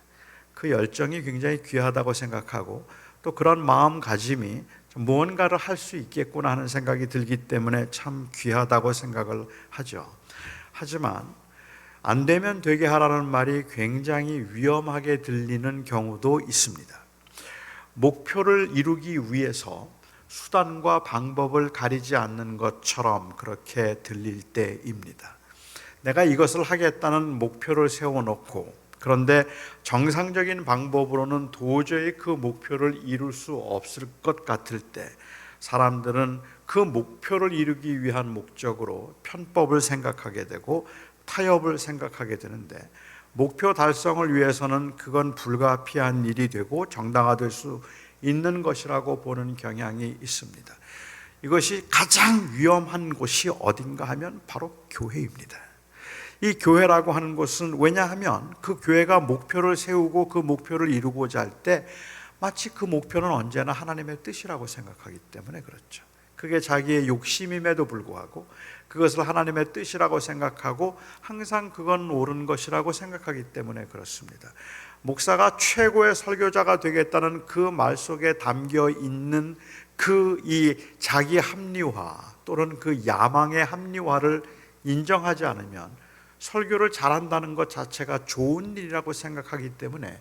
그 열정이 굉장히 귀하다고 생각하고 또 그런 마음가짐이 무언가를 할 수 있겠구나 하는 생각이 들기 때문에 참 귀하다고 생각을 하죠. 하지만 안 되면 되게 하라는 말이 굉장히 위험하게 들리는 경우도 있습니다. 목표를 이루기 위해서 수단과 방법을 가리지 않는 것처럼 그렇게 들릴 때입니다. 내가 이것을 하겠다는 목표를 세워놓고 그런데 정상적인 방법으로는 도저히 그 목표를 이룰 수 없을 것 같을 때 사람들은 그 목표를 이루기 위한 목적으로 편법을 생각하게 되고 타협을 생각하게 되는데 목표 달성을 위해서는 그건 불가피한 일이 되고 정당화될 수 있는 것이라고 보는 경향이 있습니다. 이것이 가장 위험한 곳이 어딘가 하면 바로 교회입니다. 이 교회라고 하는 곳은 왜냐하면 그 교회가 목표를 세우고 그 목표를 이루고자 할 때 마치 그 목표는 언제나 하나님의 뜻이라고 생각하기 때문에 그렇죠. 그게 자기의 욕심임에도 불구하고 그것을 하나님의 뜻이라고 생각하고 항상 그건 옳은 것이라고 생각하기 때문에 그렇습니다. 목사가 최고의 설교자가 되겠다는 그 말 속에 담겨 있는 그 이 자기 합리화 또는 그 야망의 합리화를 인정하지 않으면 설교를 잘한다는 것 자체가 좋은 일이라고 생각하기 때문에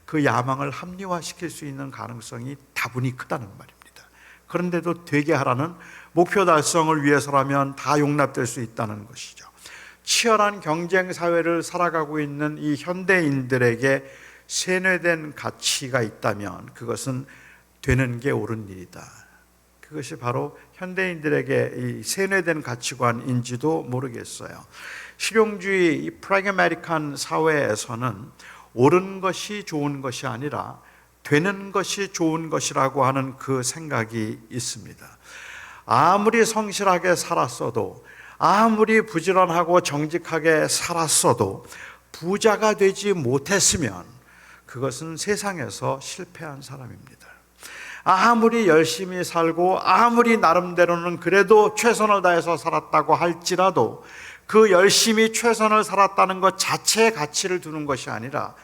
그 야망을 합리화시킬 수 있는 가능성이 다분히 크다는 말입니다. 그런데도 되게 하라는 목표 달성을 위해서라면 다 용납될 수 있다는 것이죠. 치열한 경쟁 사회를 살아가고 있는 이 현대인들에게 세뇌된 가치가 있다면 그것은 되는 게 옳은 일이다. 그것이 바로 현대인들에게 이 세뇌된 가치관인지도 모르겠어요. 실용주의, 이 프라그마틱한 사회에서는 옳은 것이 좋은 것이 아니라 되는 것이 좋은 것이라고 하는 그 생각이 있습니다. 아무리 성실하게 살았어도, 아무리 부지런하고 정직하게 살았어도 부자가 되지 못했으면 그것은 세상에서 실패한 사람입니다. 아무리 열심히 살고 아무리 나름대로는 그래도 최선을 다해서 살았다고 할지라도 그 열심히 최선을 살았다는 것 자체의 가치를 두는 것이 아니라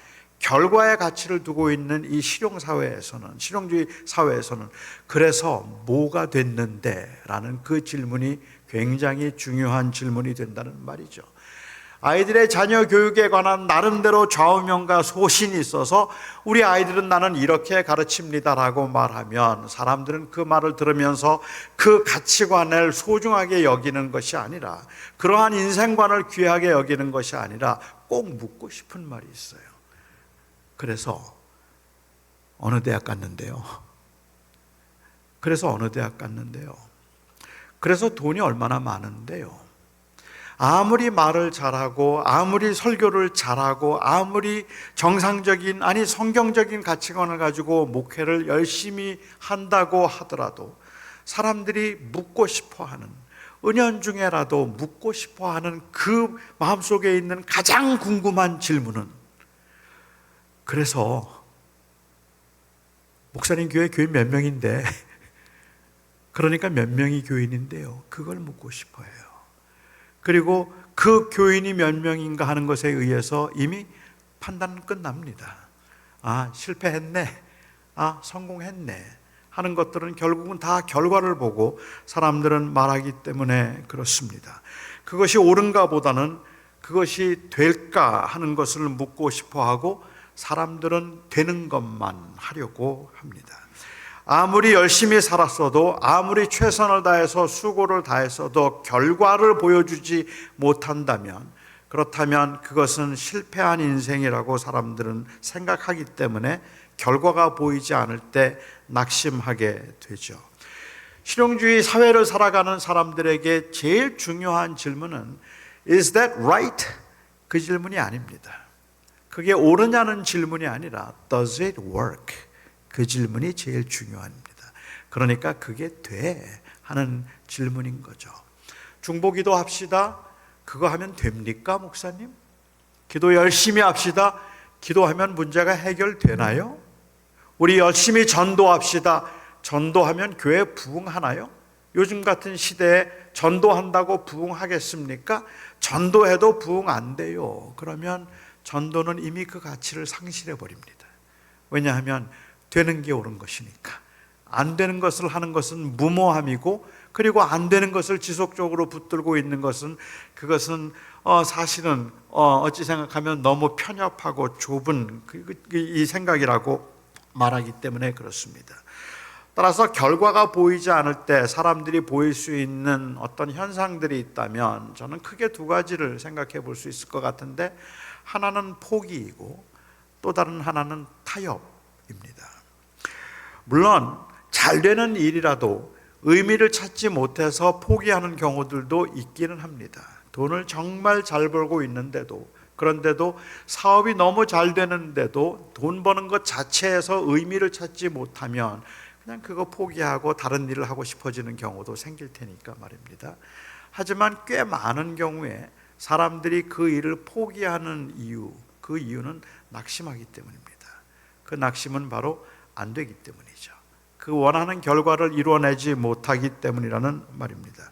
결과의 가치를 두고 있는 이 실용사회에서는, 실용주의 사회에서는 그래서 뭐가 됐는데? 라는 그 질문이 굉장히 중요한 질문이 된다는 말이죠. 아이들의 자녀 교육에 관한 나름대로 좌우명과 소신이 있어서 우리 아이들은 나는 이렇게 가르칩니다라고 말하면 사람들은 그 말을 들으면서 그 가치관을 소중하게 여기는 것이 아니라, 그러한 인생관을 귀하게 여기는 것이 아니라 꼭 묻고 싶은 말이 있어요. 그래서 어느 대학 갔는데요? 그래서 어느 대학 갔는데요? 그래서 돈이 얼마나 많은데요? 아무리 말을 잘하고 아무리 설교를 잘하고 아무리 정상적인, 아니 성경적인 가치관을 가지고 목회를 열심히 한다고 하더라도 사람들이 묻고 싶어하는, 은연중에라도 묻고 싶어하는 그 마음속에 있는 가장 궁금한 질문은, 그래서 목사님 교인 몇 명인데, 그러니까 몇 명이 교인인데요, 그걸 묻고 싶어요. 그리고 그 교인이 몇 명인가 하는 것에 의해서 이미 판단은 끝납니다. 아, 실패했네, 아, 성공했네 하는 것들은 결국은 다 결과를 보고 사람들은 말하기 때문에 그렇습니다. 그것이 옳은가 보다는 그것이 될까 하는 것을 묻고 싶어하고 사람들은 되는 것만 하려고 합니다. 아무리 열심히 살았어도, 아무리 최선을 다해서 수고를 다했어도 결과를 보여주지 못한다면, 그렇다면 그것은 실패한 인생이라고 사람들은 생각하기 때문에 결과가 보이지 않을 때 낙심하게 되죠. 실용주의 사회를 살아가는 사람들에게 제일 중요한 질문은 Is that right? 그 질문이 아닙니다. 그게 옳으냐는 질문이 아니라 Does it work? 그 질문이 제일 중요합니다. 그러니까 그게 돼 하는 질문인 거죠. 중보기도 합시다. 그거 하면 됩니까, 목사님? 기도 열심히 합시다. 기도하면 문제가 해결되나요? 우리 열심히 전도합시다. 전도하면 교회 부흥하나요? 요즘 같은 시대에 전도한다고 부흥하겠습니까? 전도해도 부흥 안 돼요. 그러면 전도는 이미 그 가치를 상실해 버립니다. 왜냐하면 되는 게 옳은 것이니까. 안 되는 것을 하는 것은 무모함이고, 그리고 안 되는 것을 지속적으로 붙들고 있는 것은, 그것은 사실은 어찌 생각하면 너무 편협하고 좁은 이 생각이라고 말하기 때문에 그렇습니다. 따라서 결과가 보이지 않을 때 사람들이 보일 수 있는 어떤 현상들이 있다면 저는 크게 두 가지를 생각해 볼 수 있을 것 같은데, 하나는 포기이고 또 다른 하나는 타협입니다. 물론 잘 되는 일이라도 의미를 찾지 못해서 포기하는 경우들도 있기는 합니다. 돈을 정말 잘 벌고 있는데도, 그런데도 사업이 너무 잘 되는데도 돈 버는 것 자체에서 의미를 찾지 못하면 그냥 그거 포기하고 다른 일을 하고 싶어지는 경우도 생길 테니까 말입니다. 하지만 꽤 많은 경우에 사람들이 그 일을 포기하는 이유, 그 이유는 낙심하기 때문입니다. 그 낙심은 바로 안 되기 때문이죠. 그 원하는 결과를 이루어내지 못하기 때문이라는 말입니다.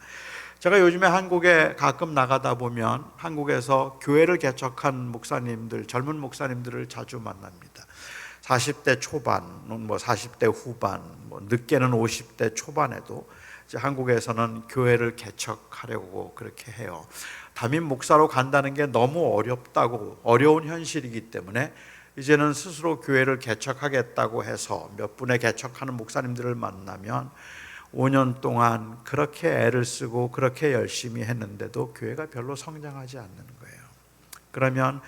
제가 요즘에 한국에 가끔 나가다 보면 한국에서 교회를 개척한 목사님들, 젊은 목사님들을 자주 만납니다. 40대 초반, 40대 후반, 늦게는 50대 초반에도 이제 한국에서는 교회를 개척하려고 그렇게 해요. 담임 목사로 간다는 게 너무 어려운 현실이기 때문에 이제는 스스로 교회를 개척하겠다고 해서 몇 분의 개척하는 목사님들을 만나면 5년 동안 그렇게 애를 쓰고 그렇게 열심히 했는데도 교회가 별로 성장하지 않는 거예요. 그러면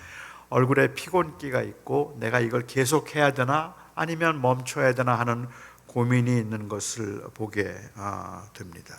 얼굴에 피곤기가 있고 내가 이걸 계속해야 되나 아니면 멈춰야 되나 하는 고민이 있는 것을 보게 됩니다.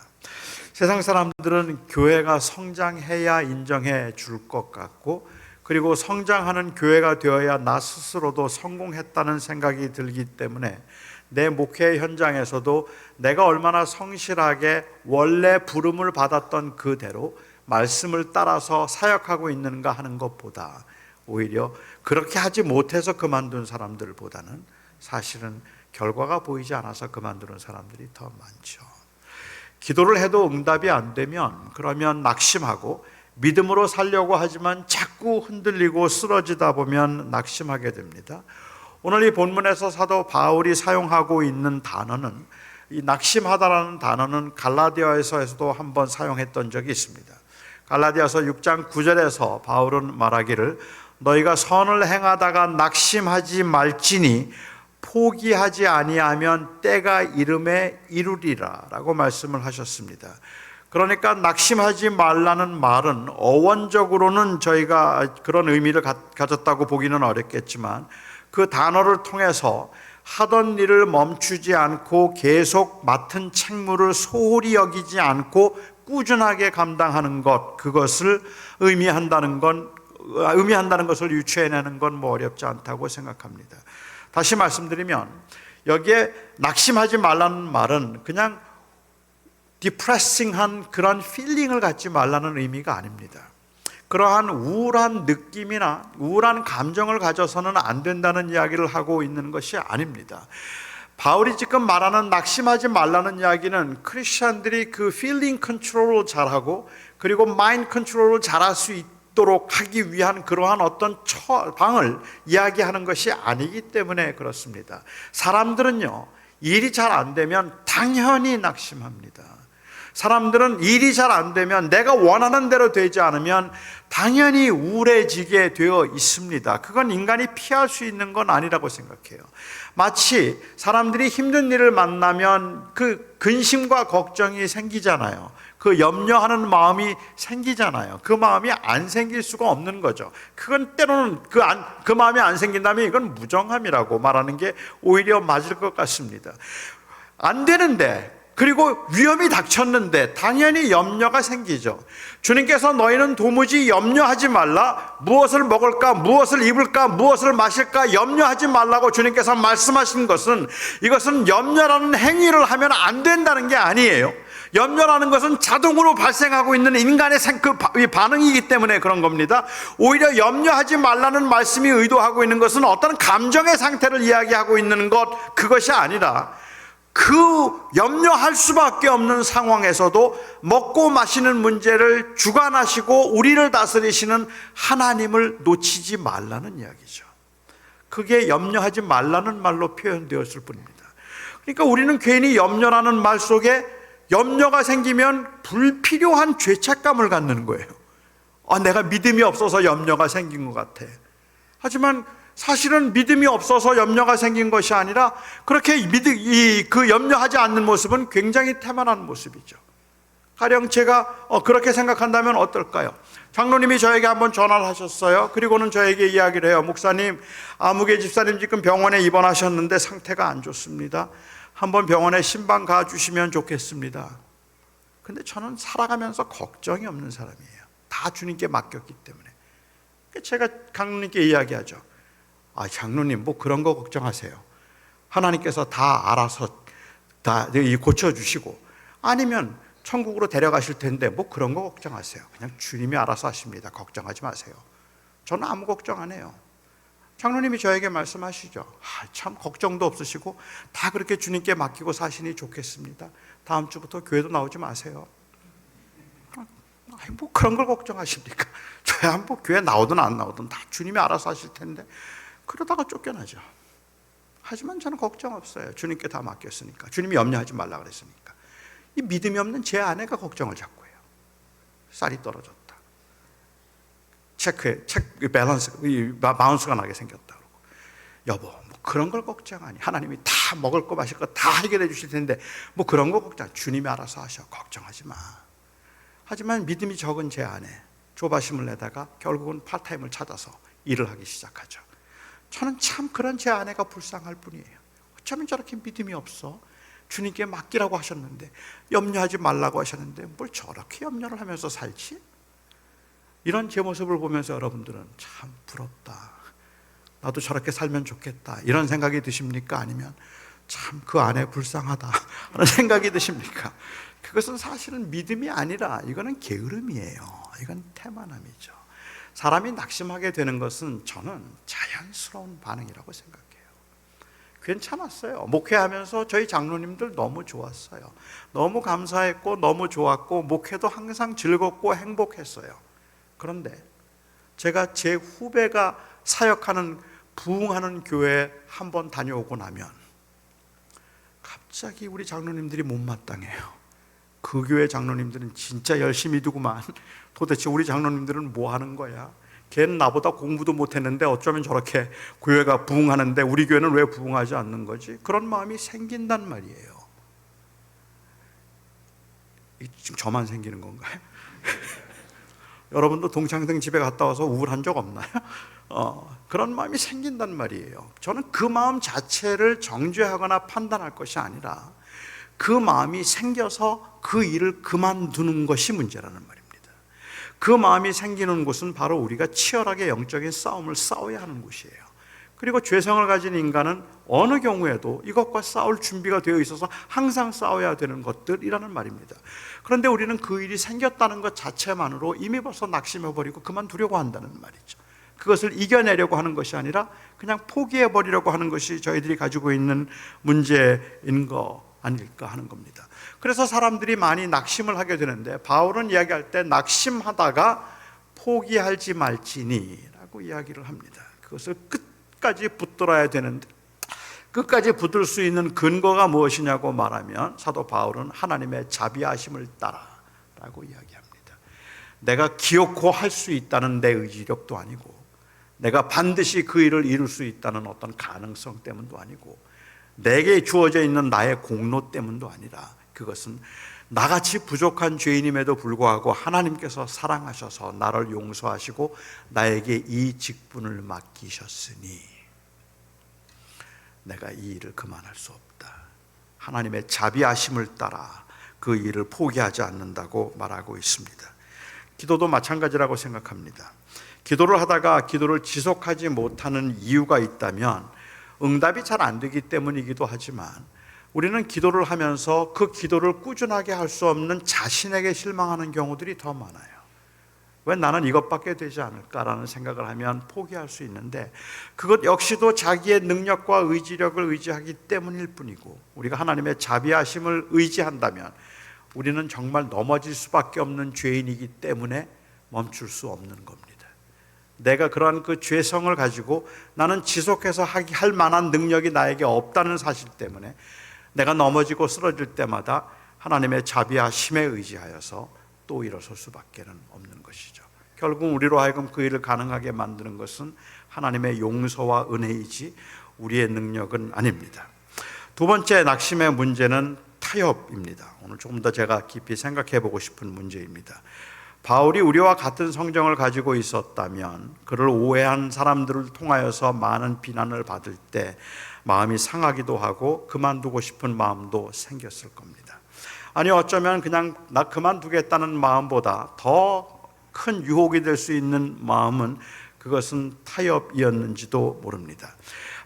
세상 사람들은 교회가 성장해야 인정해 줄 것 같고, 그리고 성장하는 교회가 되어야 나 스스로도 성공했다는 생각이 들기 때문에 내 목회 현장에서도 내가 얼마나 성실하게 원래 부름을 받았던 그대로 말씀을 따라서 사역하고 있는가 하는 것보다 오히려 그렇게 하지 못해서 그만둔 사람들보다는 사실은 결과가 보이지 않아서 그만두는 사람들이 더 많죠. 기도를 해도 응답이 안 되면 그러면 낙심하고, 믿음으로 살려고 하지만 자꾸 흔들리고 쓰러지다 보면 낙심하게 됩니다. 오늘 이 본문에서 사도 바울이 사용하고 있는 단어는, 이 낙심하다라는 단어는 갈라디아서에서도 한번 사용했던 적이 있습니다. 갈라디아서 6장 9절에서 바울은 말하기를 너희가 선을 행하다가 낙심하지 말지니 포기하지 아니하면 때가 이름에 이루리라 라고 말씀을 하셨습니다. 그러니까 낙심하지 말라는 말은 어원적으로는 저희가 그런 의미를 가졌다고 보기는 어렵겠지만 그 단어를 통해서 하던 일을 멈추지 않고 계속 맡은 책무를 소홀히 여기지 않고 꾸준하게 감당하는 것, 그것을 의미한다는 것을 유추해내는 건 뭐 어렵지 않다고 생각합니다. 다시 말씀드리면 여기에 낙심하지 말라는 말은 그냥 디프레싱한 그런 필링을 갖지 말라는 의미가 아닙니다. 그러한 우울한 느낌이나 우울한 감정을 가져서는 안 된다는 이야기를 하고 있는 것이 아닙니다. 바울이 지금 말하는 낙심하지 말라는 이야기는 크리스천들이 그 필링 컨트롤을 잘하고 그리고 마인드 컨트롤을 잘할 수 있도록 하기 위한 그러한 어떤 처방을 이야기하는 것이 아니기 때문에 그렇습니다. 사람들은요, 일이 잘 안 되면 당연히 낙심합니다. 사람들은 일이 잘 안 되면, 내가 원하는 대로 되지 않으면 당연히 우울해지게 되어 있습니다. 그건 인간이 피할 수 있는 건 아니라고 생각해요. 마치 사람들이 힘든 일을 만나면 그 근심과 걱정이 생기잖아요. 그 염려하는 마음이 생기잖아요. 그 마음이 안 생길 수가 없는 거죠. 그건 때로는 그 마음이 안 생긴다면 이건 무정함이라고 말하는 게 오히려 맞을 것 같습니다. 안 되는데, 그리고 위험이 닥쳤는데 당연히 염려가 생기죠. 주님께서 너희는 도무지 염려하지 말라, 무엇을 먹을까, 무엇을 입을까, 무엇을 마실까 염려하지 말라고 주님께서 말씀하신 것은, 이것은 염려라는 행위를 하면 안 된다는 게 아니에요. 염려라는 것은 자동으로 발생하고 있는 인간의 반응이기 때문에 그런 겁니다. 오히려 염려하지 말라는 말씀이 의도하고 있는 것은 어떤 감정의 상태를 이야기하고 있는 것, 그것이 아니라 그 염려할 수밖에 없는 상황에서도 먹고 마시는 문제를 주관하시고 우리를 다스리시는 하나님을 놓치지 말라는 이야기죠. 그게 염려하지 말라는 말로 표현되었을 뿐입니다. 그러니까 우리는 괜히 염려라는 말 속에 염려가 생기면 불필요한 죄책감을 갖는 거예요. 내가 믿음이 없어서 염려가 생긴 것 같아. 하지만 사실은 믿음이 없어서 염려가 생긴 것이 아니라 그렇게 그 염려하지 않는 모습은 굉장히 태만한 모습이죠. 가령 제가 그렇게 생각한다면 어떨까요? 장로님이 저에게 한번 전화를 하셨어요. 그리고는 저에게 이야기를 해요. 목사님, 아무개 집사님 지금 병원에 입원하셨는데 상태가 안 좋습니다. 한번 병원에 신방 가주시면 좋겠습니다. 근데 저는 살아가면서 걱정이 없는 사람이에요. 다 주님께 맡겼기 때문에. 제가 장로님께 이야기하죠. 장로님, 뭐 그런 거 걱정하세요. 하나님께서 다 알아서 다 고쳐주시고, 아니면 천국으로 데려가실 텐데 뭐 그런 거 걱정하세요. 그냥 주님이 알아서 하십니다. 걱정하지 마세요. 저는 아무 걱정 안 해요. 장로님이 저에게 말씀하시죠. 참 걱정도 없으시고 다 그렇게 주님께 맡기고 사시니 좋겠습니다. 다음 주부터 교회도 나오지 마세요. 뭐 그런 걸 걱정하십니까? 저야 뭐 교회 나오든 안 나오든 다 주님이 알아서 하실 텐데. 그러다가 쫓겨나죠. 하지만 저는 걱정 없어요. 주님께 다 맡겼으니까. 주님이 염려하지 말라 그랬으니까. 이 믿음이 없는 제 아내가 걱정을 자꾸 해요. 쌀이 떨어졌다. 밸런스, 바운스가 나게 생겼다. 그러고, 여보, 뭐 그런 걸 걱정하니? 하나님이 다 먹을 거 마실 거 다 해결해 주실 텐데 뭐 그런 거 걱정, 주님이 알아서 하셔. 걱정하지 마. 하지만 믿음이 적은 제 아내, 조바심을 내다가 결국은 파트타임을 찾아서 일을 하기 시작하죠. 저는 참 그런 제 아내가 불쌍할 뿐이에요. 어쩌면 저렇게 믿음이 없어? 주님께 맡기라고 하셨는데, 염려하지 말라고 하셨는데 뭘 저렇게 염려를 하면서 살지? 이런 제 모습을 보면서 여러분들은 참 부럽다, 나도 저렇게 살면 좋겠다, 이런 생각이 드십니까? 아니면 참 그 아내 불쌍하다 하는 생각이 드십니까? 그것은 사실은 믿음이 아니라 이거는 게으름이에요. 이건 태만함이죠. 사람이 낙심하게 되는 것은 저는 자연스러운 반응이라고 생각해요. 괜찮았어요. 목회하면서 저희 장로님들 너무 좋았어요. 너무 감사했고 너무 좋았고 목회도 항상 즐겁고 행복했어요. 그런데 제가 제 후배가 사역하는 부흥하는 교회 한번 다녀오고 나면 갑자기 우리 장로님들이 못마땅해요. 그 교회 장로님들은 진짜 열심히 두구만. 도대체 우리 장로님들은 뭐 하는 거야? 걔는 나보다 공부도 못했는데 어쩌면 저렇게 교회가 부흥하는데 우리 교회는 왜 부흥하지 않는 거지? 그런 마음이 생긴단 말이에요. 지금 저만 생기는 건가요? 여러분도 동창생 집에 갔다 와서 우울한 적 없나요? 그런 마음이 생긴단 말이에요. 저는 그 마음 자체를 정죄하거나 판단할 것이 아니라 그 마음이 생겨서 그 일을 그만두는 것이 문제라는 말입니다. 그 마음이 생기는 곳은 바로 우리가 치열하게 영적인 싸움을 싸워야 하는 곳이에요. 그리고 죄성을 가진 인간은 어느 경우에도 이것과 싸울 준비가 되어 있어서 항상 싸워야 되는 것들이라는 말입니다. 그런데 우리는 그 일이 생겼다는 것 자체만으로 이미 벌써 낙심해버리고 그만두려고 한다는 말이죠. 그것을 이겨내려고 하는 것이 아니라 그냥 포기해버리려고 하는 것이 저희들이 가지고 있는 문제인 거 아닐까 하는 겁니다. 그래서 사람들이 많이 낙심을 하게 되는데, 바울은 이야기할 때 낙심하다가 포기하지 말지니 라고 이야기를 합니다. 그것을 끝까지 붙들어야 되는데, 끝까지 붙들 수 있는 근거가 무엇이냐고 말하면 사도 바울은 하나님의 자비하심을 따라 라고 이야기합니다. 내가 기어코 할 수 있다는 내 의지력도 아니고, 내가 반드시 그 일을 이룰 수 있다는 어떤 가능성 때문도 아니고, 내게 주어져 있는 나의 공로 때문도 아니라, 그것은 나같이 부족한 죄인임에도 불구하고 하나님께서 사랑하셔서 나를 용서하시고 나에게 이 직분을 맡기셨으니 내가 이 일을 그만할 수 없다. 하나님의 자비하심을 따라 그 일을 포기하지 않는다고 말하고 있습니다. 기도도 마찬가지라고 생각합니다. 기도를 하다가 기도를 지속하지 못하는 이유가 있다면 응답이 잘 안 되기 때문이기도 하지만, 우리는 기도를 하면서 그 기도를 꾸준하게 할 수 없는 자신에게 실망하는 경우들이 더 많아요. 왜 나는 이것밖에 되지 않을까라는 생각을 하면 포기할 수 있는데, 그것 역시도 자기의 능력과 의지력을 의지하기 때문일 뿐이고, 우리가 하나님의 자비하심을 의지한다면 우리는 정말 넘어질 수밖에 없는 죄인이기 때문에 멈출 수 없는 겁니다. 내가 그러한 그 죄성을 가지고 나는 지속해서 할 만한 능력이 나에게 없다는 사실 때문에 내가 넘어지고 쓰러질 때마다 하나님의 자비하심에 의지하여서 또 일어설 수밖에 없는 것이죠. 결국 우리로 하여금 그 일을 가능하게 만드는 것은 하나님의 용서와 은혜이지 우리의 능력은 아닙니다. 두 번째 낙심의 문제는 타협입니다. 오늘 조금 더 제가 깊이 생각해 보고 싶은 문제입니다. 바울이 우리와 같은 성정을 가지고 있었다면 그를 오해한 사람들을 통하여서 많은 비난을 받을 때 마음이 상하기도 하고 그만두고 싶은 마음도 생겼을 겁니다. 아니 어쩌면 그냥 나 그만두겠다는 마음보다 더 큰 유혹이 될 수 있는 마음은 그것은 타협이었는지도 모릅니다.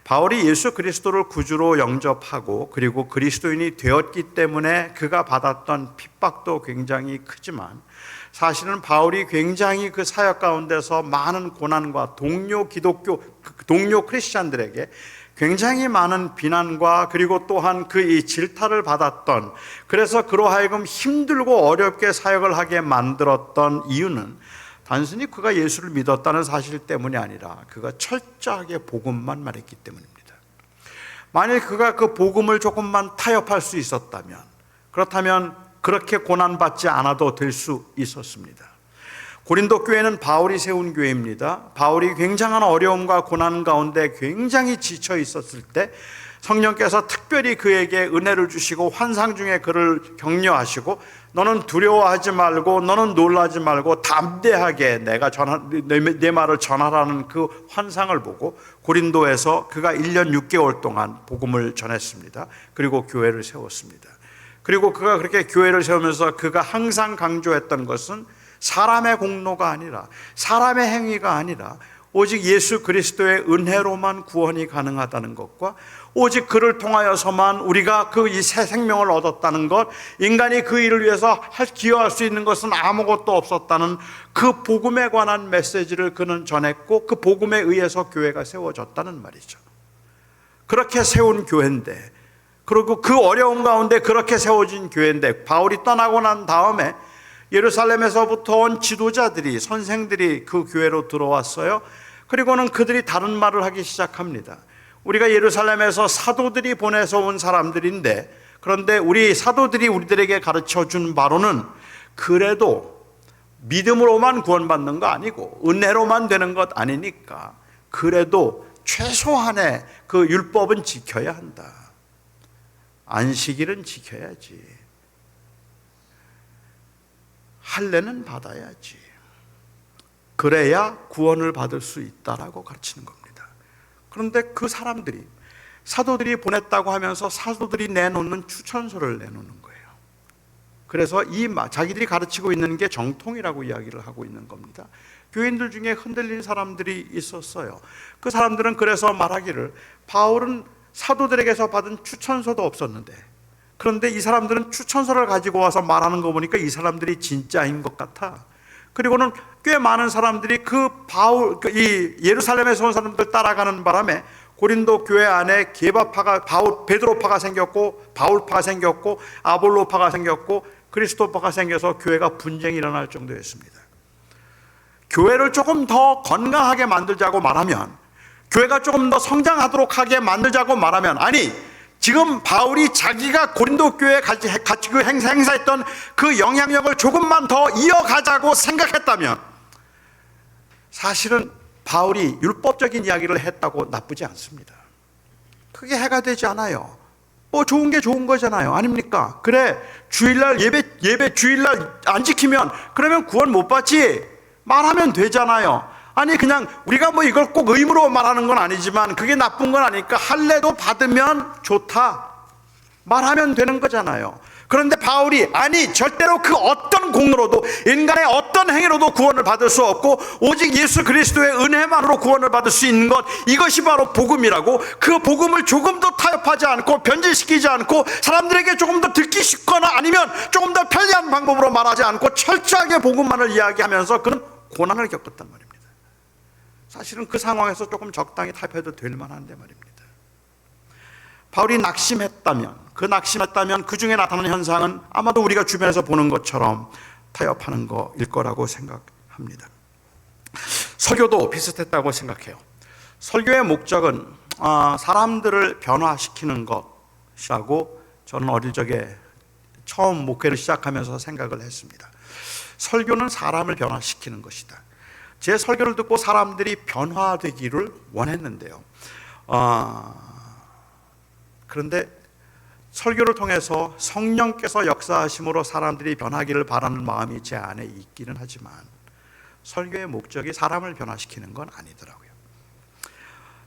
바울이 예수 그리스도를 구주로 영접하고 그리고 그리스도인이 되었기 때문에 그가 받았던 핍박도 굉장히 크지만, 사실은 바울이 굉장히 그 사역 가운데서 많은 고난과 동료 크리스찬들에게 굉장히 많은 비난과 그리고 또한 그 이 질타를 받았던, 그래서 그로 하여금 힘들고 어렵게 사역을 하게 만들었던 이유는 단순히 그가 예수를 믿었다는 사실 때문이 아니라 그가 철저하게 복음만 말했기 때문입니다. 만일 그가 그 복음을 조금만 타협할 수 있었다면, 그렇다면 그렇게 고난받지 않아도 될 수 있었습니다. 고린도 교회는 바울이 세운 교회입니다. 바울이 굉장한 어려움과 고난 가운데 굉장히 지쳐 있었을 때 성령께서 특별히 그에게 은혜를 주시고 환상 중에 그를 격려하시고 너는 두려워하지 말고 너는 놀라지 말고 담대하게 내 말을 전하라는 그 환상을 보고 고린도에서 그가 1년 6개월 동안 복음을 전했습니다. 그리고 교회를 세웠습니다. 그리고 그가 그렇게 교회를 세우면서 그가 항상 강조했던 것은 사람의 공로가 아니라 사람의 행위가 아니라 오직 예수 그리스도의 은혜로만 구원이 가능하다는 것과 오직 그를 통하여서만 우리가 그 이 새 생명을 얻었다는 것, 인간이 그 일을 위해서 기여할 수 있는 것은 아무것도 없었다는 그 복음에 관한 메시지를 그는 전했고 그 복음에 의해서 교회가 세워졌다는 말이죠. 그렇게 세운 교회인데, 그리고 그 어려움 가운데 그렇게 세워진 교회인데, 바울이 떠나고 난 다음에 예루살렘에서부터 온 지도자들이, 선생들이 그 교회로 들어왔어요. 그리고는 그들이 다른 말을 하기 시작합니다. 우리가 예루살렘에서 사도들이 보내서 온 사람들인데, 그런데 우리 사도들이 우리들에게 가르쳐 준 바로는 그래도 믿음으로만 구원받는 거 아니고 은혜로만 되는 것 아니니까 그래도 최소한의 그 율법은 지켜야 한다. 안식일은 지켜야지. 할례는 받아야지. 그래야 구원을 받을 수 있다라고 가르치는 겁니다. 그런데 그 사람들이, 사도들이 보냈다고 하면서 사도들이 내놓는 추천서를 내놓는 거예요. 그래서 자기들이 가르치고 있는 게 정통이라고 이야기를 하고 있는 겁니다. 교인들 중에 흔들린 사람들이 있었어요. 그 사람들은 그래서 말하기를, 바울은 사도들에게서 받은 추천서도 없었는데, 그런데 이 사람들은 추천서를 가지고 와서 말하는 거 보니까 이 사람들이 진짜인 것 같아. 그리고는 꽤 많은 사람들이 이 예루살렘에서 온 사람들 따라가는 바람에 고린도 교회 안에 게바파가, 베드로파가 생겼고, 바울파가 생겼고, 아볼로파가 생겼고, 그리스도파가 생겨서 교회가 분쟁이 일어날 정도였습니다. 교회를 조금 더 건강하게 만들자고 말하면, 교회가 조금 더 성장하도록 하게 만들자고 말하면, 아니 지금 바울이 자기가 고린도 교회에 같이 행사했던 그 영향력을 조금만 더 이어가자고 생각했다면 사실은 바울이 율법적인 이야기를 했다고 나쁘지 않습니다. 그게 해가 되지 않아요. 좋은 게 좋은 거잖아요. 아닙니까? 그래, 주일날 예배 주일날 안 지키면 그러면 구원 못 받지 말하면 되잖아요. 아니 그냥 우리가 이걸 꼭 의무로 말하는 건 아니지만 그게 나쁜 건 아니니까 할례도 받으면 좋다 말하면 되는 거잖아요. 그런데 바울이 아니 절대로 그 어떤 공로도, 인간의 어떤 행위로도 구원을 받을 수 없고 오직 예수 그리스도의 은혜만으로 구원을 받을 수 있는 것, 이것이 바로 복음이라고, 그 복음을 조금도 타협하지 않고 변질시키지 않고 사람들에게 조금 더 듣기 쉽거나 아니면 조금 더 편리한 방법으로 말하지 않고 철저하게 복음만을 이야기하면서 그는 고난을 겪었단 말입니다. 사실은 그 상황에서 조금 적당히 타협해도 될 만한데 말입니다. 바울이 낙심했다면 그 중에 나타나는 현상은 아마도 우리가 주변에서 보는 것처럼 타협하는 거일 거라고 생각합니다. 설교도 비슷했다고 생각해요. 설교의 목적은 사람들을 변화시키는 것이라고 저는 어릴 적에 처음 목회를 시작하면서 생각을 했습니다. 설교는 사람을 변화시키는 것이다. 제 설교를 듣고 사람들이 변화되기를 원했는데요. 그런데 설교를 통해서 성령께서 역사하심으로 사람들이 변하기를 바라는 마음이 제 안에 있기는 하지만 설교의 목적이 사람을 변화시키는 건 아니더라고요.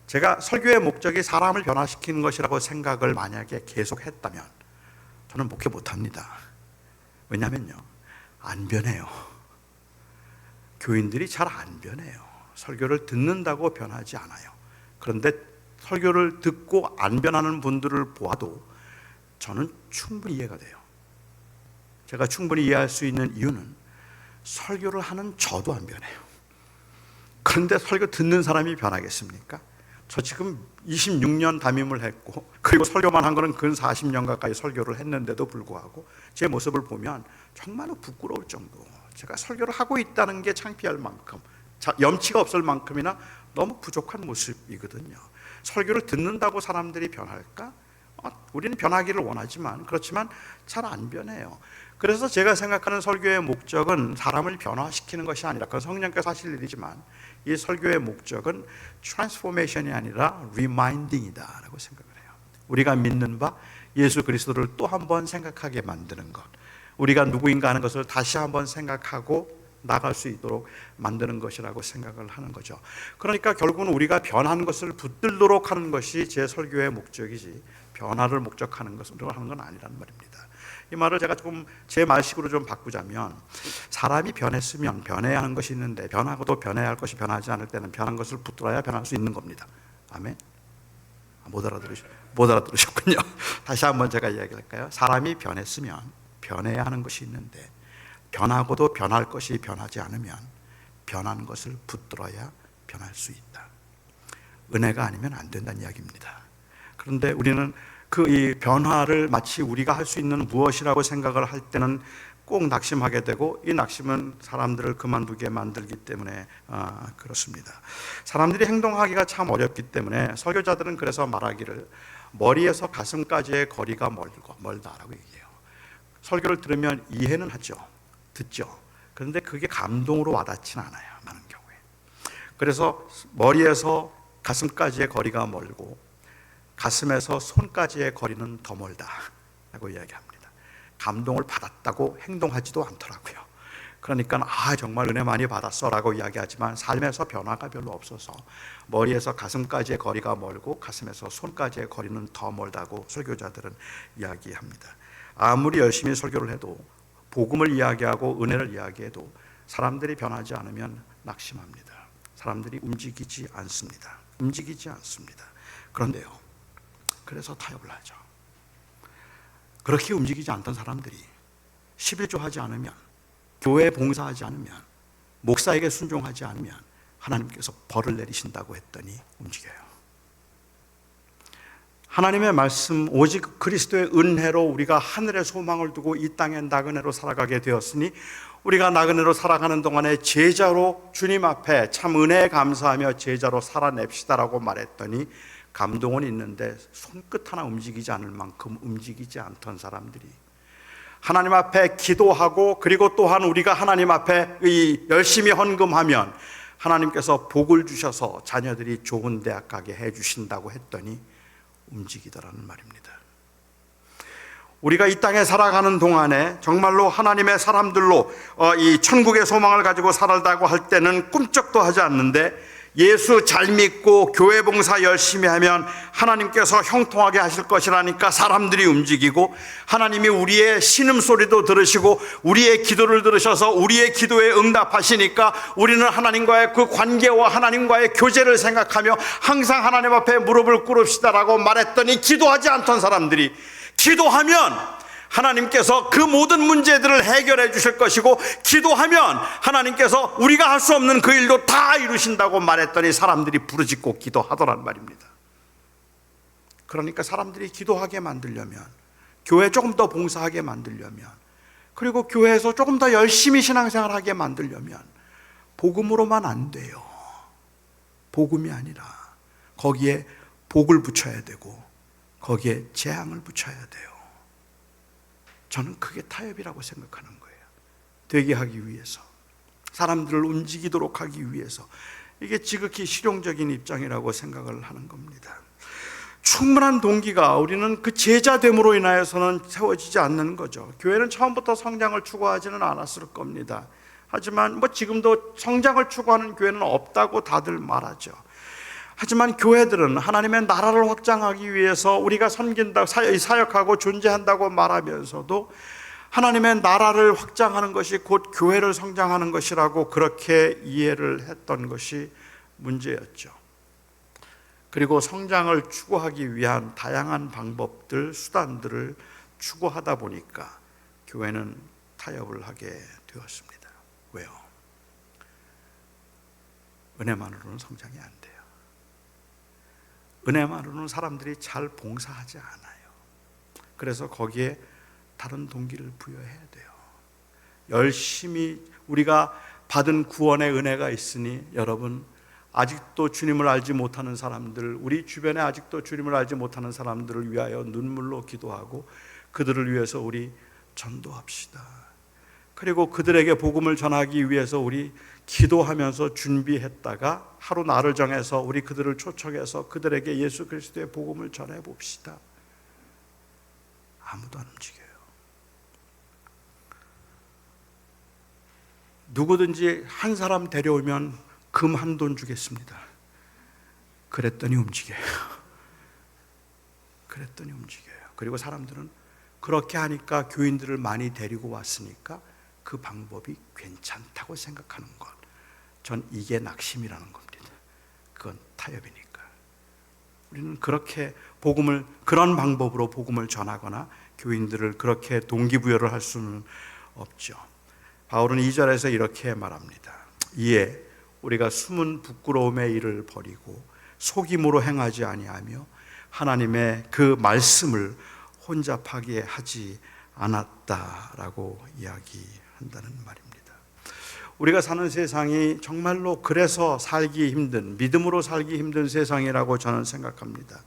제가 설교의 목적이 사람을 변화시키는 것이라고 생각을 만약에 계속했다면 저는 목회 못합니다. 왜냐면요, 안 변해요. 교인들이 잘 안 변해요. 설교를 듣는다고 변하지 않아요. 그런데 설교를 듣고 안 변하는 분들을 보아도 저는 충분히 이해가 돼요. 제가 충분히 이해할 수 있는 이유는 설교를 하는 저도 안 변해요. 그런데 설교 듣는 사람이 변하겠습니까? 저 지금 26년 담임을 했고 그리고 설교만 한 거는 근 40년 가까이 설교를 했는데도 불구하고 제 모습을 보면 정말로 부끄러울 정도, 제가 설교를 하고 있다는 게 창피할 만큼, 염치가 없을 만큼이나 너무 부족한 모습이거든요. 설교를 듣는다고 사람들이 변할까? 우리는 변하기를 원하지만 그렇지만 잘 안 변해요. 그래서 제가 생각하는 설교의 목적은 사람을 변화시키는 것이 아니라, 그건 성령께서 하실 일이지만 이 설교의 목적은 트랜스포메이션이 아니라 리마인딩이다 라고 생각을 해요. 우리가 믿는 바 예수 그리스도를 또 한 번 생각하게 만드는 것, 우리가 누구인가 하는 것을 다시 한번 생각하고 나갈 수 있도록 만드는 것이라고 생각을 하는 거죠. 그러니까 결국은 우리가 변한 것을 붙들도록 하는 것이 제 설교의 목적이지, 변화를 목적하는 것을 하는 건 아니라는 말입니다. 이 말을 제가 조금 제 말식으로 좀 바꾸자면, 사람이 변했으면 변해야 하는 것이 있는데 변하고도 변해야 할 것이 변하지 않을 때는 변한 것을 붙들어야 변할 수 있는 겁니다. 아멘. 못 알아들으셨군요. 다시 한번 제가 이야기할까요? 사람이 변했으면 변해야 하는 것이 있는데 변하고도 변할 것이 변하지 않으면 변한 것을 붙들어야 변할 수 있다. 은혜가 아니면 안 된다는 이야기입니다. 그런데 우리는 이 변화를 마치 우리가 할 수 있는 무엇이라고 생각을 할 때는 꼭 낙심하게 되고, 이 낙심은 사람들을 그만두게 만들기 때문에 그렇습니다. 사람들이 행동하기가 참 어렵기 때문에 설교자들은 그래서 말하기를 머리에서 가슴까지의 거리가 멀다라고 얘기해요. 설교를 들으면 이해는 하죠, 듣죠. 그런데 그게 감동으로 와닿지는 않아요, 많은 경우에. 그래서 머리에서 가슴까지의 거리가 멀고 가슴에서 손까지의 거리는 더 멀다라고 이야기합니다. 감동을 받았다고 행동하지도 않더라고요. 그러니까 정말 은혜 많이 받았어 라고 이야기하지만 삶에서 변화가 별로 없어서 머리에서 가슴까지의 거리가 멀고 가슴에서 손까지의 거리는 더 멀다고 설교자들은 이야기합니다. 아무리 열심히 설교를 해도, 복음을 이야기하고 은혜를 이야기해도 사람들이 변하지 않으면 낙심합니다. 사람들이 움직이지 않습니다. 그런데요, 그래서 타협을 하죠. 그렇게 움직이지 않던 사람들이 11조 하지 않으면, 교회에 봉사하지 않으면, 목사에게 순종하지 않으면 하나님께서 벌을 내리신다고 했더니 움직여요. 하나님의 말씀, 오직 그리스도의 은혜로 우리가 하늘의 소망을 두고 이 땅에 나그네로 살아가게 되었으니, 우리가 나그네로 살아가는 동안에 제자로 주님 앞에 참 은혜에 감사하며 제자로 살아냅시다라고 말했더니 감동은 있는데 손끝 하나 움직이지 않을 만큼 움직이지 않던 사람들이 하나님 앞에 기도하고, 그리고 또한 우리가 하나님 앞에 열심히 헌금하면 하나님께서 복을 주셔서 자녀들이 좋은 대학 가게 해주신다고 했더니 움직이더라는 말입니다. 우리가 이 땅에 살아가는 동안에 정말로 하나님의 사람들로 이 천국의 소망을 가지고 살아가고 할 때는 꿈쩍도 하지 않는데, 예수 잘 믿고 교회 봉사 열심히 하면 하나님께서 형통하게 하실 것이라니까 사람들이 움직이고, 하나님이 우리의 신음소리도 들으시고 우리의 기도를 들으셔서 우리의 기도에 응답하시니까 우리는 하나님과의 그 관계와 하나님과의 교제를 생각하며 항상 하나님 앞에 무릎을 꿇읍시다라고 말했더니, 기도하지 않던 사람들이 기도하면 하나님께서 그 모든 문제들을 해결해 주실 것이고, 기도하면 하나님께서 우리가 할 수 없는 그 일도 다 이루신다고 말했더니 사람들이 부르짖고 기도하더란 말입니다. 그러니까 사람들이 기도하게 만들려면, 교회 조금 더 봉사하게 만들려면, 그리고 교회에서 조금 더 열심히 신앙생활하게 만들려면 복음으로만 안 돼요. 복음이 아니라 거기에 복을 붙여야 되고 거기에 재앙을 붙여야 돼요. 저는 그게 타협이라고 생각하는 거예요. 되게 하기 위해서, 사람들을 움직이도록 하기 위해서. 이게 지극히 실용적인 입장이라고 생각을 하는 겁니다. 충분한 동기가 우리는 그 제자됨으로 인하여서는 세워지지 않는 거죠. 교회는 처음부터 성장을 추구하지는 않았을 겁니다. 하지만 지금도 성장을 추구하는 교회는 없다고 다들 말하죠. 하지만 교회들은 하나님의 나라를 확장하기 위해서 우리가 섬긴다, 사역하고 존재한다고 말하면서도 하나님의 나라를 확장하는 것이 곧 교회를 성장하는 것이라고 그렇게 이해를 했던 것이 문제였죠. 그리고 성장을 추구하기 위한 다양한 방법들, 수단들을 추구하다 보니까 교회는 타협을 하게 되었습니다. 왜요? 은혜만으로는 성장이 안 돼요. 은혜만으로는 사람들이 잘 봉사하지 않아요. 그래서 거기에 다른 동기를 부여해야 돼요. 열심히 우리가 받은 구원의 은혜가 있으니 여러분, 아직도 주님을 알지 못하는 사람들, 우리 주변에 아직도 주님을 알지 못하는 사람들을 위하여 눈물로 기도하고 그들을 위해서 우리 전도합시다. 그리고 그들에게 복음을 전하기 위해서 우리 기도하면서 준비했다가 하루 날을 정해서 우리 그들을 초청해서 그들에게 예수 그리스도의 복음을 전해봅시다. 아무도 안 움직여요. 누구든지 한 사람 데려오면 금 한 돈 주겠습니다. 그랬더니 움직여요. 그랬더니 움직여요. 그리고 사람들은 그렇게 하니까 교인들을 많이 데리고 왔으니까 그 방법이 괜찮다고 생각하는 것. 전 이게 낙심이라는 겁니다. 그건 타협이니까. 우리는 그렇게 복음을, 그런 방법으로 복음을 전하거나 교인들을 그렇게 동기부여를 할 수는 없죠. 바울은 2절에서 이렇게 말합니다. 이에 우리가 숨은 부끄러움의 일을 버리고 속임으로 행하지 아니하며 하나님의 그 말씀을 혼잡하게 하지 않았다라고 이야기한다는 말입니다. 우리가 사는 세상이 정말로 그래서 살기 힘든, 믿음으로 살기 힘든 세상이라고 저는 생각합니다.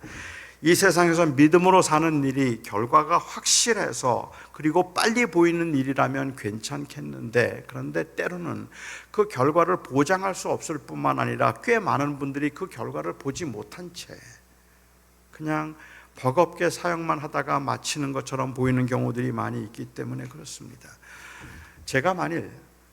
이 세상에서 믿음으로 사는 일이 결과가 확실해서 그리고 빨리 보이는 일이라면 괜찮겠는데, 그런데 때로는 그 결과를 보장할 수 없을 뿐만 아니라 꽤 많은 분들이 그 결과를 보지 못한 채 그냥 버겁게 사역만 하다가 마치는 것처럼 보이는 경우들이 많이 있기 때문에 그렇습니다. 제가 만일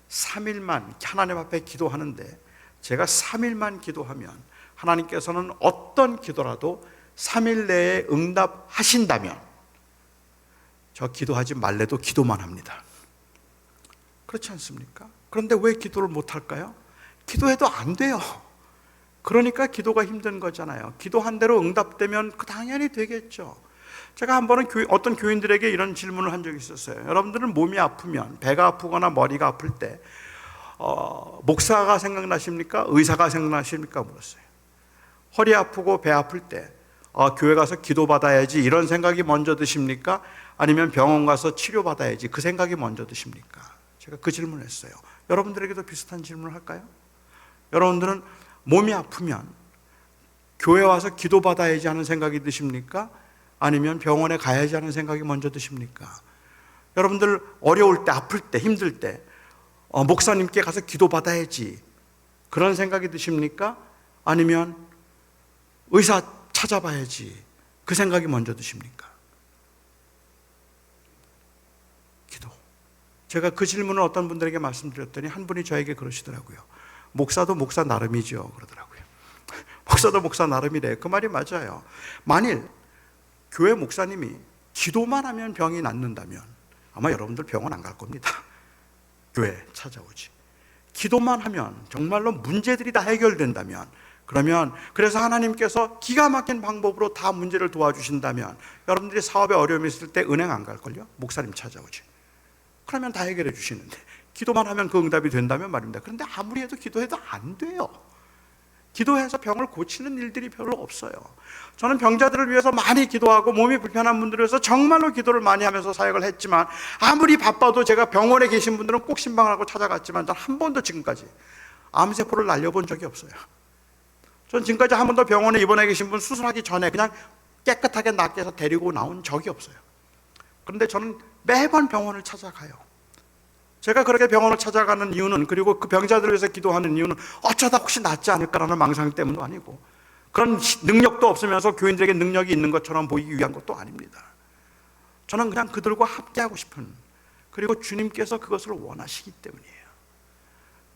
3일만 하나님 앞에 기도하는데 제가 3일만 기도하면 하나님께서는 어떤 기도라도 3일 내에 응답하신다면 저 기도하지 말래도 기도만 합니다. 그렇지 않습니까? 그런데 왜 기도를 못할까요? 기도해도 안 돼요. 그러니까 기도가 힘든 거잖아요. 기도한 대로 응답되면 당연히 되겠죠. 제가 한 번은 어떤 교인들에게 이런 질문을 한 적이 있었어요. 여러분들은 몸이 아프면, 배가 아프거나 머리가 아플 때 목사가 생각나십니까? 의사가 생각나십니까? 물었어요. 허리 아프고 배 아플 때 교회 가서 기도받아야지 이런 생각이 먼저 드십니까? 아니면 병원 가서 치료받아야지 그 생각이 먼저 드십니까? 제가 그 질문을 했어요. 여러분들에게도 비슷한 질문을 할까요? 여러분들은 몸이 아프면 교회 와서 기도받아야지 하는 생각이 드십니까? 아니면 병원에 가야지 하는 생각이 먼저 드십니까? 여러분들 어려울 때, 아플 때, 힘들 때 목사님께 가서 기도받아야지 그런 생각이 드십니까? 아니면 의사 찾아봐야지 그 생각이 먼저 드십니까? 기도. 제가 그 질문을 어떤 분들에게 말씀드렸더니 한 분이 저에게 그러시더라고요. 목사도 목사 나름이죠 그러더라고요. 목사도 목사 나름이래. 그 말이 맞아요. 만일 교회 목사님이 기도만 하면 병이 낫는다면 아마 여러분들 병원 안 갈 겁니다. 교회 찾아오지. 기도만 하면 정말로 문제들이 다 해결된다면, 그러면 그래서 하나님께서 기가 막힌 방법으로 다 문제를 도와주신다면 여러분들이 사업에 어려움이 있을 때 은행 안 갈걸요? 목사님 찾아오지. 그러면 다 해결해 주시는데 기도만 하면 그 응답이 된다면 말입니다. 그런데 아무리 해도 기도해도 안 돼요. 기도해서 병을 고치는 일들이 별로 없어요. 저는 병자들을 위해서 많이 기도하고 몸이 불편한 분들을 위해서 정말로 기도를 많이 하면서 사역을 했지만 아무리 바빠도 제가 병원에 계신 분들은 꼭 신방을 하고 찾아갔지만 전 한 번도 지금까지 암세포를 날려본 적이 없어요. 전 지금까지 한 번도 병원에 입원해 계신 분 수술하기 전에 그냥 깨끗하게 낫게 해서 데리고 나온 적이 없어요. 그런데 저는 매번 병원을 찾아가요. 제가 그렇게 병원을 찾아가는 이유는, 그리고 그 병자들을 위해서 기도하는 이유는 어쩌다 혹시 낫지 않을까라는 망상 때문도 아니고 그런 능력도 없으면서 교인들에게 능력이 있는 것처럼 보이기 위한 것도 아닙니다. 저는 그냥 그들과 함께하고 싶은, 그리고 주님께서 그것을 원하시기 때문이에요.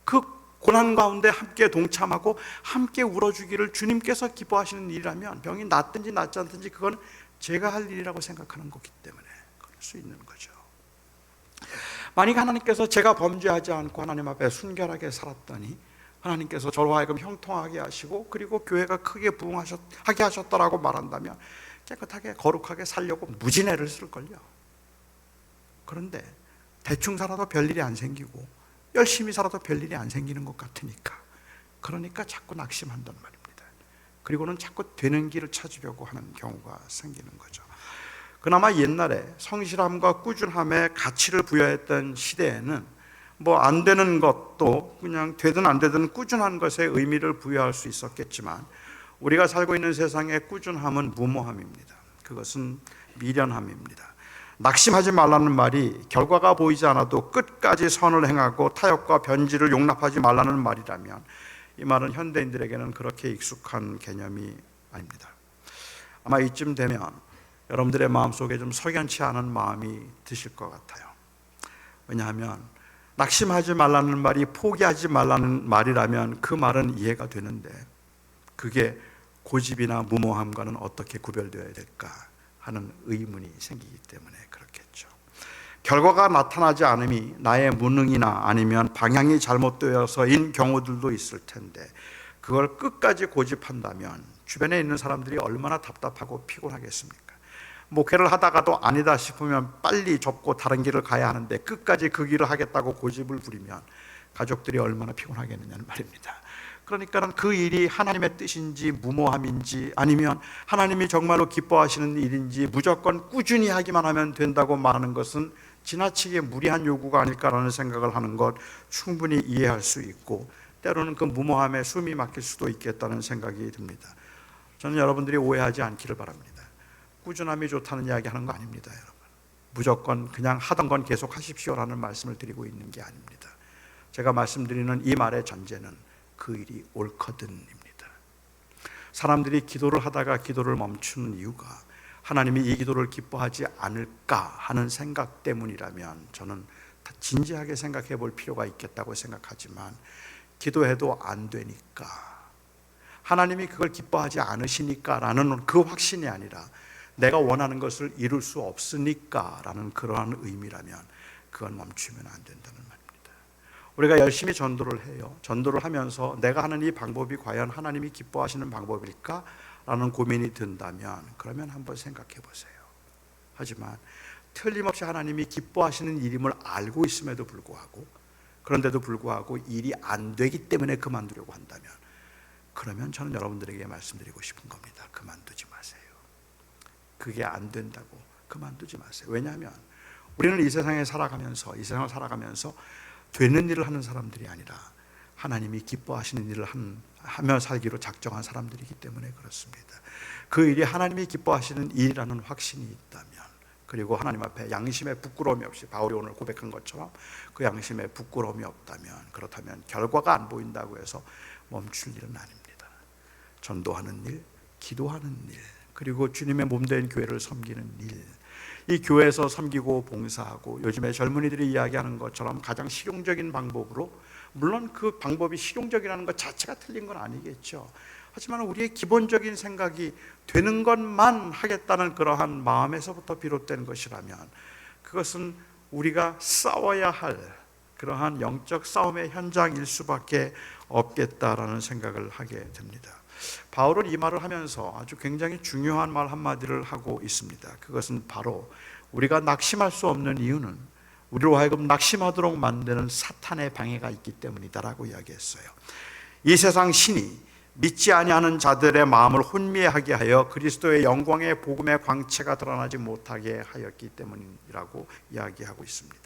그 고난 가운데 함께 동참하고 함께 울어주기를 주님께서 기뻐하시는 일이라면 병이 낫든지 낫지 않든지 그건 제가 할 일이라고 생각하는 거기 때문에 그럴 수 있는 거죠. 만약 하나님께서 제가 범죄하지 않고 하나님 앞에 순결하게 살았더니 하나님께서 저로 하여금 형통하게 하시고 그리고 교회가 크게 부흥하게 하셨다라고 말한다면 깨끗하게 거룩하게 살려고 무진애를 쓸걸요. 그런데 대충 살아도 별일이 안 생기고 열심히 살아도 별일이 안 생기는 것 같으니까, 그러니까 자꾸 낙심한단 말입니다. 그리고는 자꾸 되는 길을 찾으려고 하는 경우가 생기는 거죠. 그나마 옛날에 성실함과 꾸준함에 가치를 부여했던 시대에는 뭐 안 되는 것도 그냥 되든 안 되든 꾸준한 것에 의미를 부여할 수 있었겠지만 우리가 살고 있는 세상의 꾸준함은 무모함입니다. 그것은 미련함입니다. 낙심하지 말라는 말이 결과가 보이지 않아도 끝까지 선을 행하고 타협과 변질을 용납하지 말라는 말이라면 이 말은 현대인들에게는 그렇게 익숙한 개념이 아닙니다. 아마 이쯤 되면 여러분들의 마음속에 좀 석연치 않은 마음이 드실 것 같아요. 왜냐하면 낙심하지 말라는 말이 포기하지 말라는 말이라면 그 말은 이해가 되는데 그게 고집이나 무모함과는 어떻게 구별되어야 될까 하는 의문이 생기기 때문에 그렇겠죠. 결과가 나타나지 않음이 나의 무능이나 아니면 방향이 잘못되어서인 경우들도 있을 텐데 그걸 끝까지 고집한다면 주변에 있는 사람들이 얼마나 답답하고 피곤하겠습니까? 목회를 하다가도 아니다 싶으면 빨리 접고 다른 길을 가야 하는데 끝까지 그 길을 하겠다고 고집을 부리면 가족들이 얼마나 피곤하겠느냐는 말입니다. 그러니까 그 일이 하나님의 뜻인지 무모함인지 아니면 하나님이 정말로 기뻐하시는 일인지 무조건 꾸준히 하기만 하면 된다고 말하는 것은 지나치게 무리한 요구가 아닐까라는 생각을 하는 것 충분히 이해할 수 있고 때로는 그 무모함에 숨이 막힐 수도 있겠다는 생각이 듭니다. 저는 여러분들이 오해하지 않기를 바랍니다. 꾸준함이 좋다는 이야기 하는 거 아닙니다, 여러분. 무조건 그냥 하던 건 계속 하십시오라는 말씀을 드리고 있는 게 아닙니다. 제가 말씀드리는 이 말의 전제는 그 일이 옳거든입니다. 사람들이 기도를 하다가 기도를 멈추는 이유가 하나님이 이 기도를 기뻐하지 않을까 하는 생각 때문이라면 저는 진지하게 생각해 볼 필요가 있겠다고 생각하지만 기도해도 안 되니까 하나님이 그걸 기뻐하지 않으시니까 라는 그 확신이 아니라 내가 원하는 것을 이룰 수 없으니까 라는 그러한 의미라면 그건 멈추면 안 된다는 말입니다. 우리가 열심히 전도를 해요. 전도를 하면서 내가 하는 이 방법이 과연 하나님이 기뻐하시는 방법일까? 라는 고민이 든다면 그러면 한번 생각해 보세요. 하지만 틀림없이 하나님이 기뻐하시는 일임을 알고 있음에도 불구하고 그런데도 불구하고 일이 안 되기 때문에 그만두려고 한다면 그러면 저는 여러분들에게 말씀드리고 싶은 겁니다. 그만두지 마세요. 그게 안 된다고 그만두지 마세요. 왜냐하면 우리는 이 세상을 살아가면서 되는 일을 하는 사람들이 아니라 하나님이 기뻐하시는 일을 하며 살기로 작정한 사람들이기 때문에 그렇습니다. 그 일이 하나님이 기뻐하시는 일이라는 확신이 있다면 그리고 하나님 앞에 양심의 부끄러움이 없이 바울이 오늘 고백한 것처럼 그 양심에 부끄러움이 없다면 그렇다면 결과가 안 보인다고 해서 멈출 일은 아닙니다. 전도하는 일, 기도하는 일 그리고 주님의 몸된 교회를 섬기는 일, 이 교회에서 섬기고 봉사하고 요즘에 젊은이들이 이야기하는 것처럼 가장 실용적인 방법으로 물론 그 방법이 실용적이라는 것 자체가 틀린 건 아니겠죠. 하지만 우리의 기본적인 생각이 되는 것만 하겠다는 그러한 마음에서부터 비롯된 것이라면 그것은 우리가 싸워야 할 그러한 영적 싸움의 현장일 수밖에 없겠다라는 생각을 하게 됩니다. 바울은 이 말을 하면서 아주 굉장히 중요한 말 한마디를 하고 있습니다. 그것은 바로 우리가 낙심할 수 없는 이유는 우리로 하여금 낙심하도록 만드는 사탄의 방해가 있기 때문이다라고 이야기했어요. 이 세상 신이 믿지 아니하는 자들의 마음을 혼미하게 하여 그리스도의 영광의 복음의 광채가 드러나지 못하게 하였기 때문이라고 이야기하고 있습니다.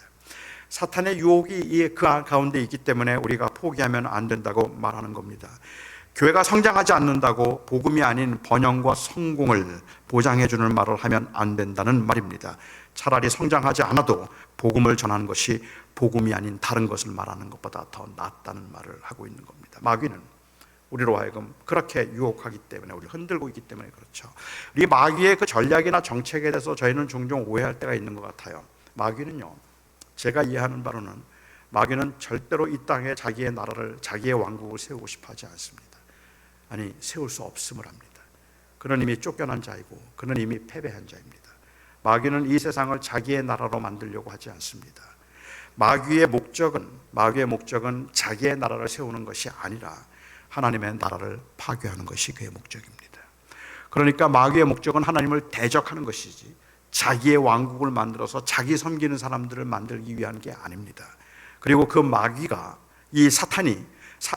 사탄의 유혹이 그 가운데 있기 때문에 우리가 포기하면 안 된다고 말하는 겁니다. 교회가 성장하지 않는다고 복음이 아닌 번영과 성공을 보장해주는 말을 하면 안 된다는 말입니다. 차라리 성장하지 않아도 복음을 전하는 것이 복음이 아닌 다른 것을 말하는 것보다 더 낫다는 말을 하고 있는 겁니다. 마귀는 우리로 하여금 그렇게 유혹하기 때문에 우리를 흔들고 있기 때문에 그렇죠. 이 마귀의 그 전략이나 정책에 대해서 저희는 종종 오해할 때가 있는 것 같아요. 마귀는요, 제가 이해하는 바로는 마귀는 절대로 이 땅에 자기의 나라를, 자기의 왕국을 세우고 싶어 하지 않습니다. 아니, 세울 수 없음을 합니다. 그는 이미 쫓겨난 자이고 그는 이미 패배한 자입니다. 마귀는 이 세상을 자기의 나라로 만들려고 하지 않습니다. 마귀의 목적은 자기의 나라를 세우는 것이 아니라 하나님의 나라를 파괴하는 것이 그의 목적입니다. 그러니까 마귀의 목적은 하나님을 대적하는 것이지 자기의 왕국을 만들어서 자기 섬기는 사람들을 만들기 위한 게 아닙니다. 그리고 그 마귀가, 이 사탄이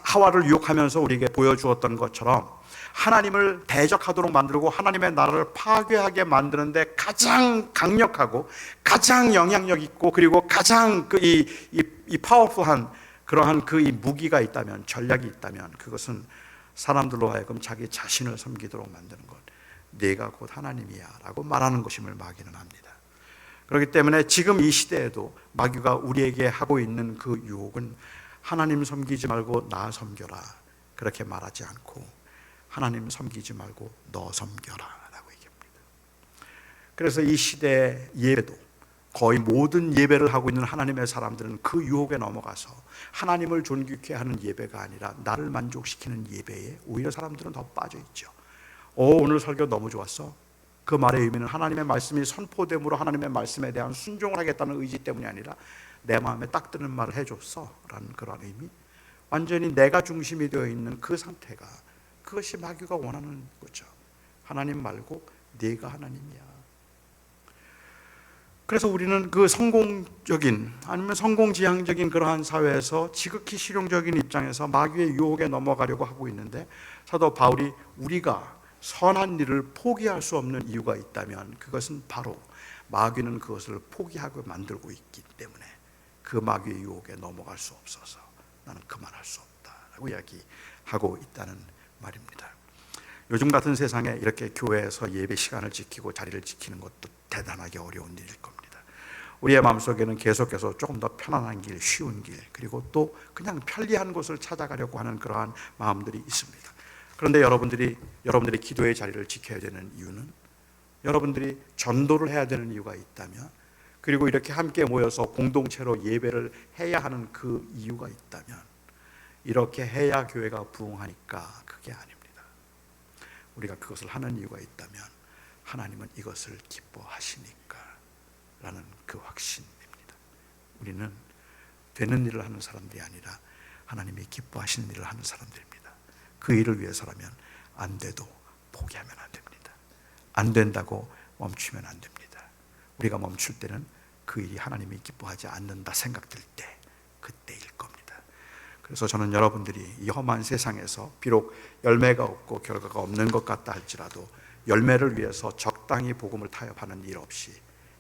하와를 유혹하면서 우리에게 보여주었던 것처럼 하나님을 대적하도록 만들고 하나님의 나라를 파괴하게 만드는데 가장 강력하고 가장 영향력 있고 그리고 가장 이 파워풀한 그러한 이 무기가 있다면, 전략이 있다면 그것은 사람들로 하여금 자기 자신을 섬기도록 만드는 것, 네가 곧 하나님이야 라고 말하는 것임을 마귀는 합니다. 그렇기 때문에 지금 이 시대에도 마귀가 우리에게 하고 있는 그 유혹은 하나님 섬기지 말고 나 섬겨라 그렇게 말하지 않고 하나님 섬기지 말고 너 섬겨라 라고 얘기합니다. 그래서 이 시대의 예배도 거의 모든 예배를 하고 있는 하나님의 사람들은 그 유혹에 넘어가서 하나님을 존귀케 하는 예배가 아니라 나를 만족시키는 예배에 오히려 사람들은 더 빠져 있죠. 오늘 설교 너무 좋았어. 그 말의 의미는 하나님의 말씀이 선포됨으로 하나님의 말씀에 대한 순종을 하겠다는 의지 때문이 아니라 내 마음에 딱 드는 말을 해줬어 라는 그런 의미, 완전히 내가 중심이 되어 있는 그 상태가, 그것이 마귀가 원하는 거죠. 하나님 말고 네가 하나님이야. 그래서 우리는 그 성공적인 아니면 성공지향적인 그러한 사회에서 지극히 실용적인 입장에서 마귀의 유혹에 넘어가려고 하고 있는데, 사도 바울이 우리가 선한 일을 포기할 수 없는 이유가 있다면 그것은 바로 마귀는 그것을 포기하고 만들고 있기 때문에 그 마귀의 유혹에 넘어갈 수 없어서 나는 그만할 수 없다라고 이야기하고 있다는 말입니다. 요즘 같은 세상에 이렇게 교회에서 예배 시간을 지키고 자리를 지키는 것도 대단하게 어려운 일일 겁니다. 우리의 마음속에는 계속해서 조금 더 편안한 길, 쉬운 길, 그리고 또 그냥 편리한 곳을 찾아가려고 하는 그러한 마음들이 있습니다. 그런데 여러분들이 기도의 자리를 지켜야 되는 이유는, 여러분들이 전도를 해야 되는 이유가 있다면, 그리고 이렇게 함께 모여서 공동체로 예배를 해야 하는 그 이유가 있다면, 이렇게 해야 교회가 부흥하니까 그게 아닙니다. 우리가 그것을 하는 이유가 있다면 하나님은 이것을 기뻐하시니까 라는 그 확신입니다. 우리는 되는 일을 하는 사람들이 아니라 하나님이 기뻐하시는 일을 하는 사람들입니다. 그 일을 위해서라면 안 돼도 포기하면 안 됩니다. 안 된다고 멈추면 안 됩니다. 우리가 멈출 때는 그 일이 하나님이 기뻐하지 않는다 생각될 때, 그때일 겁니다. 그래서 저는 여러분들이 이 험한 세상에서 비록 열매가 없고 결과가 없는 것 같다 할지라도 열매를 위해서 적당히 복음을 타협하는 일 없이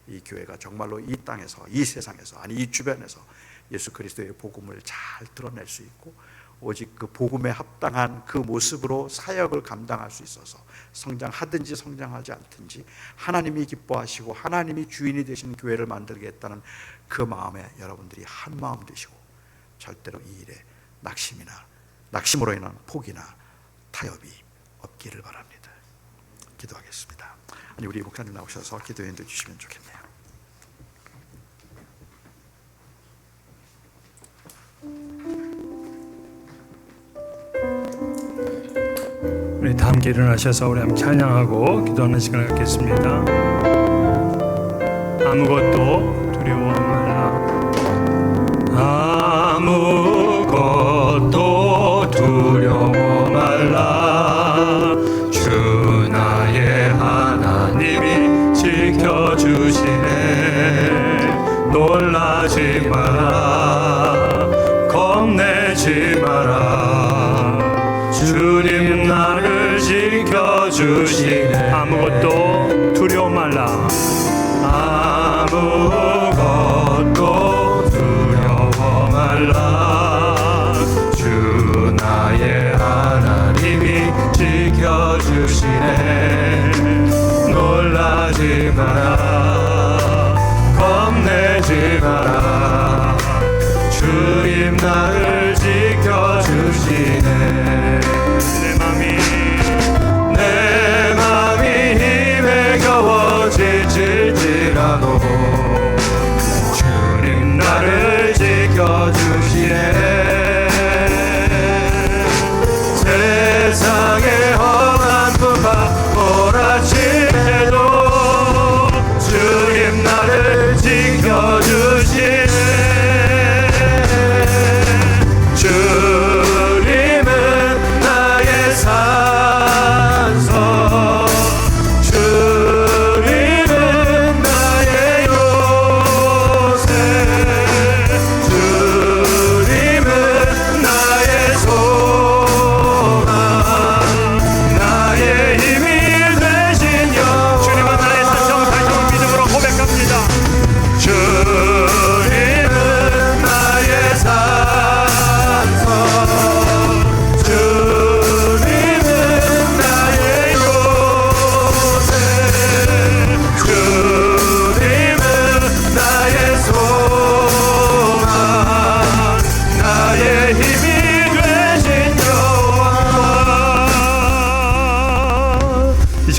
이 교회가 정말로 이 땅에서, 이 세상에서, 아니 이 주변에서 예수 그리스도의 복음을 잘 드러낼 수 있고, 오직 그 복음에 합당한 그 모습으로 사역을 감당할 수 있어서 성장하든지 성장하지 않든지 하나님이 기뻐하시고 하나님이 주인이 되시는 교회를 만들겠다는 그 마음에 여러분들이 한 마음 되시고, 절대로 이 일에 낙심으로 인한 포기나 타협이 없기를 바랍니다. 기도하겠습니다. 아니, 우리 목사님 나오셔서 기도 인도해 주시면 좋겠네요. 우리 다 함께 일어나셔서 우리 함께 찬양하고 기도하는 시간을 갖겠습니다. 아무것도 두려워 말라. 아무것도 두려워 말라. 주 나의 하나님이 지켜주시네. 놀라지 마라. 겁내지 마라. 주님 나를 지켜주시네. 아무것도 두려워 말라. 아무것도 두려워 말라. 주 나의 하나님이 지켜주시네. 놀라지 마라. 겁내지 마라. 주님 나를 지켜주시네. 내 맘이 힘에 겨워질지라도 주님 나를 지켜주시네. 세상의 험한 풍파 몰아치래도 주님 나를 지켜주시네.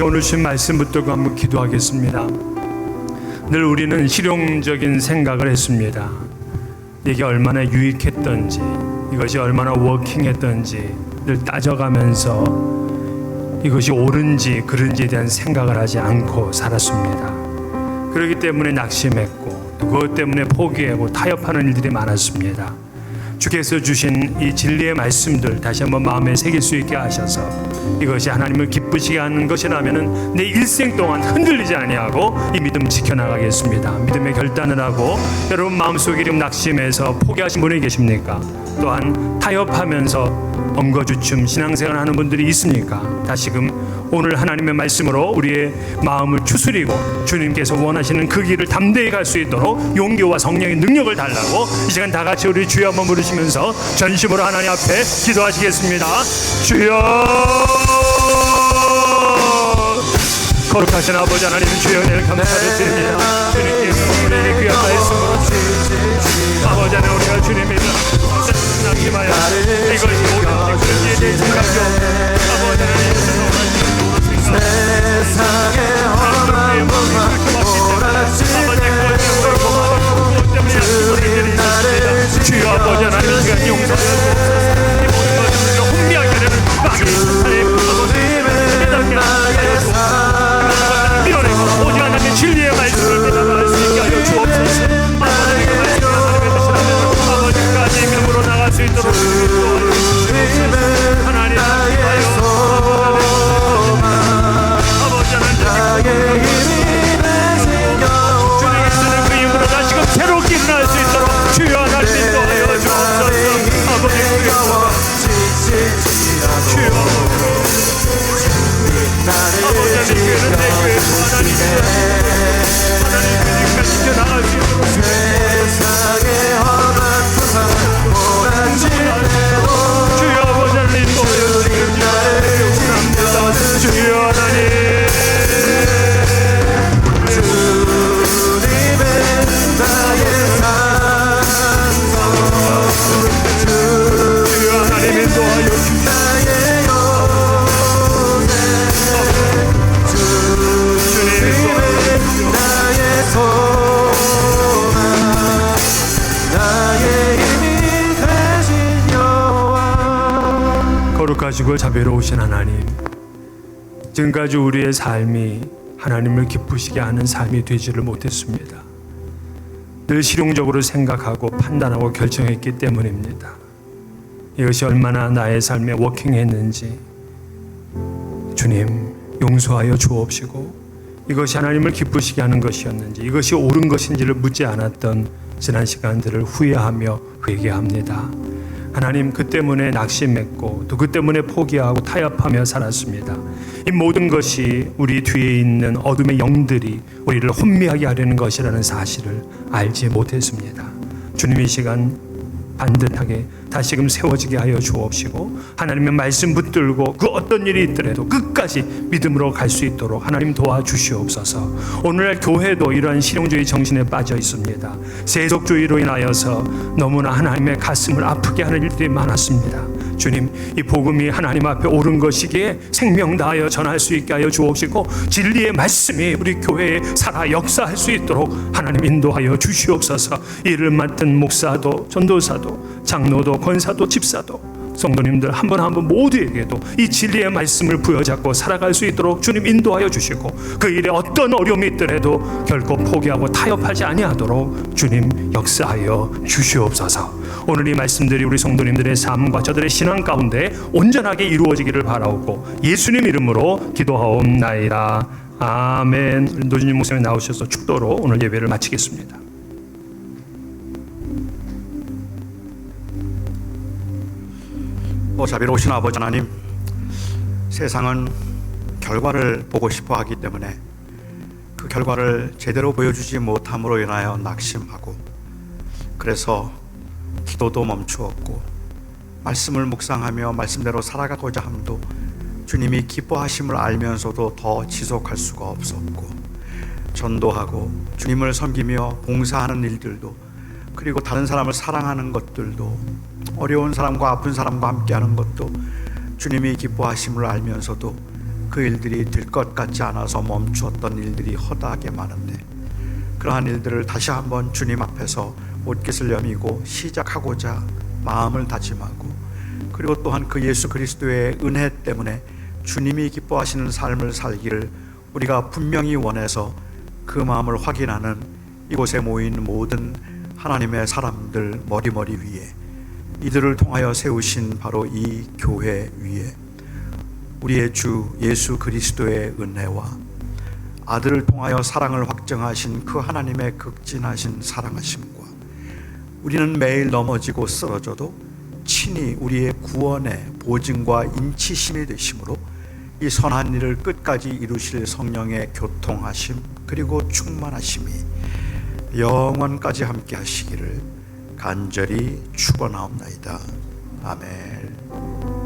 다시 오늘 주신 말씀 붙들고 한번 기도하겠습니다. 늘 우리는 실용적인 생각을 했습니다. 이게 얼마나 유익했던지, 이것이 얼마나 워킹했던지 늘 따져가면서 이것이 옳은지 그른지에 대한 생각을 하지 않고 살았습니다. 그렇기 때문에 낙심했고 또 그것 때문에 포기하고 타협하는 일들이 많았습니다. 주께서 주신 이 진리의 말씀들 다시 한번 마음에 새길 수 있게 하셔서 이것이 하나님을 기쁘시게 하는 것이라면 내 일생 동안 흔들리지 아니하고 이 믿음 지켜나가겠습니다. 믿음의 결단을 하고, 여러분 마음속에 좀 낙심해서 포기하신 분이 계십니까? 또한 타협하면서 엉거주춤 신앙생활 하는 분들이 있습니까? 다시금 오늘 하나님의 말씀으로 우리의 마음을 추스리고 주님께서 원하시는 그 길을 담대히 갈 수 있도록 용기와 성령의 능력을 달라고 이 시간 다 같이 우리 주여 한번 부르시면서 전심으로 하나님 앞에 기도하시겠습니다. 주여, 거룩하신 아버지 하나님, 주여 은혜를 감사를 드립니다. 주님께서 우리에게 귀한 말씀으로 아버지 하나님, 우리가 주님의 낙심하여 이것이 옳은지 그런지에 대해 생각하고 아버지 하나님 세상의 험한 주여 아버지 하나님, 이 시간 용서하여 이 모든 것을 혼미하게 되는 마귀의 사탄의 아버지 하나님 밀어내고 오직 하나님의 진리의 말씀을 대답할 수 있게 하여 주옵소서. 아버지의 말씀을 하나님의 뜻이라면 아버지까지 믿음으로 나갈 수 있도록 하나님 아버지 하나님 주님이 쓰는 그 힘으로 다시금 새롭게 일어날 수 있도록 주여 하나님 인도하여 주옵소서. 아버지 주여 아버지 하나님, 교회는 내 교회 하나님 교회가 지켜나갈 수 있도록 주여 아버지 하나님 인도하여 주옵소서. 주여 하나님 거룩하시고 자비로우신 하나님, 지금까지 우리의 삶이 하나님을 기쁘시게 하는 삶이 되지를 못했습니다. 늘 실용적으로 생각하고 판단하고 결정했기 때문입니다. 이것이 얼마나 나의 삶에 워킹했는지 주님 용서하여 주옵시고, 이것이 하나님을 기쁘시게 하는 것이었는지, 이것이 옳은 것인지를 묻지 않았던 지난 시간들을 후회하며 회개합니다. 하나님, 그 때문에 낙심했고 또 그 때문에 포기하고 타협하며 살았습니다. 이 모든 것이 우리 뒤에 있는 어둠의 영들이 우리를 혼미하게 하려는 것이라는 사실을 알지 못했습니다. 주님, 이 시간 반듯하게 다시금 세워지게 하여 주옵시고, 하나님의 말씀 붙들고 그 어떤 일이 있더라도 끝까지 믿음으로 갈 수 있도록 하나님 도와주시옵소서. 오늘날 교회도 이러한 실용주의 정신에 빠져 있습니다. 세속주의로 인하여서 너무나 하나님의 가슴을 아프게 하는 일들이 많았습니다. 주님, 이 복음이 하나님 앞에 옳은 것이기에 생명 다하여 전할 수 있게 하여 주옵시고, 진리의 말씀이 우리 교회에 살아 역사할 수 있도록 하나님 인도하여 주시옵소서. 이를 맡은 목사도 전도사도 장로도 권사도 집사도 성도님들 한 분 한 분 모두에게도 이 진리의 말씀을 부여잡고 살아갈 수 있도록 주님 인도하여 주시고, 그 일에 어떤 어려움이 있더라도 결코 포기하고 타협하지 아니하도록 주님 역사하여 주시옵소서. 오늘 이 말씀들이 우리 성도님들의 삶과 저들의 신앙 가운데 온전하게 이루어지기를 바라옵고 예수님 이름으로 기도하옵나이다. 아멘. 노진님 목사님 나오셔서 축도로 오늘 예배를 마치겠습니다. 자비로우신 아버지 하나님, 세상은 결과를 보고 싶어 하기 때문에 그 결과를 제대로 보여주지 못함으로 인하여 낙심하고, 그래서 기도도 멈추었고 말씀을 묵상하며 말씀대로 살아가고자 함도 주님이 기뻐하심을 알면서도 더 지속할 수가 없었고, 전도하고 주님을 섬기며 봉사하는 일들도, 그리고 다른 사람을 사랑하는 것들도, 어려운 사람과 아픈 사람과 함께하는 것도 주님이 기뻐하심을 알면서도 그 일들이 될 것 같지 않아서 멈추었던 일들이 허다하게 많은데, 그러한 일들을 다시 한번 주님 앞에서 옷깃을 여미고 시작하고자 마음을 다짐하고, 그리고 또한 그 예수 그리스도의 은혜 때문에 주님이 기뻐하시는 삶을 살기를 우리가 분명히 원해서 그 마음을 확인하는 이곳에 모인 모든 하나님의 사람들 머리머리 위에, 이들을 통하여 세우신 바로 이 교회 위에 우리의 주 예수 그리스도의 은혜와 아들을 통하여 사랑을 확정하신 그 하나님의 극진하신 사랑하심과, 우리는 매일 넘어지고 쓰러져도 친히 우리의 구원의 보증과 인치심이 되심으로 이 선한 일을 끝까지 이루실 성령의 교통하심 그리고 충만하심이 영원까지 함께 하시기를 간절히 축원하옵나이다. 아멘.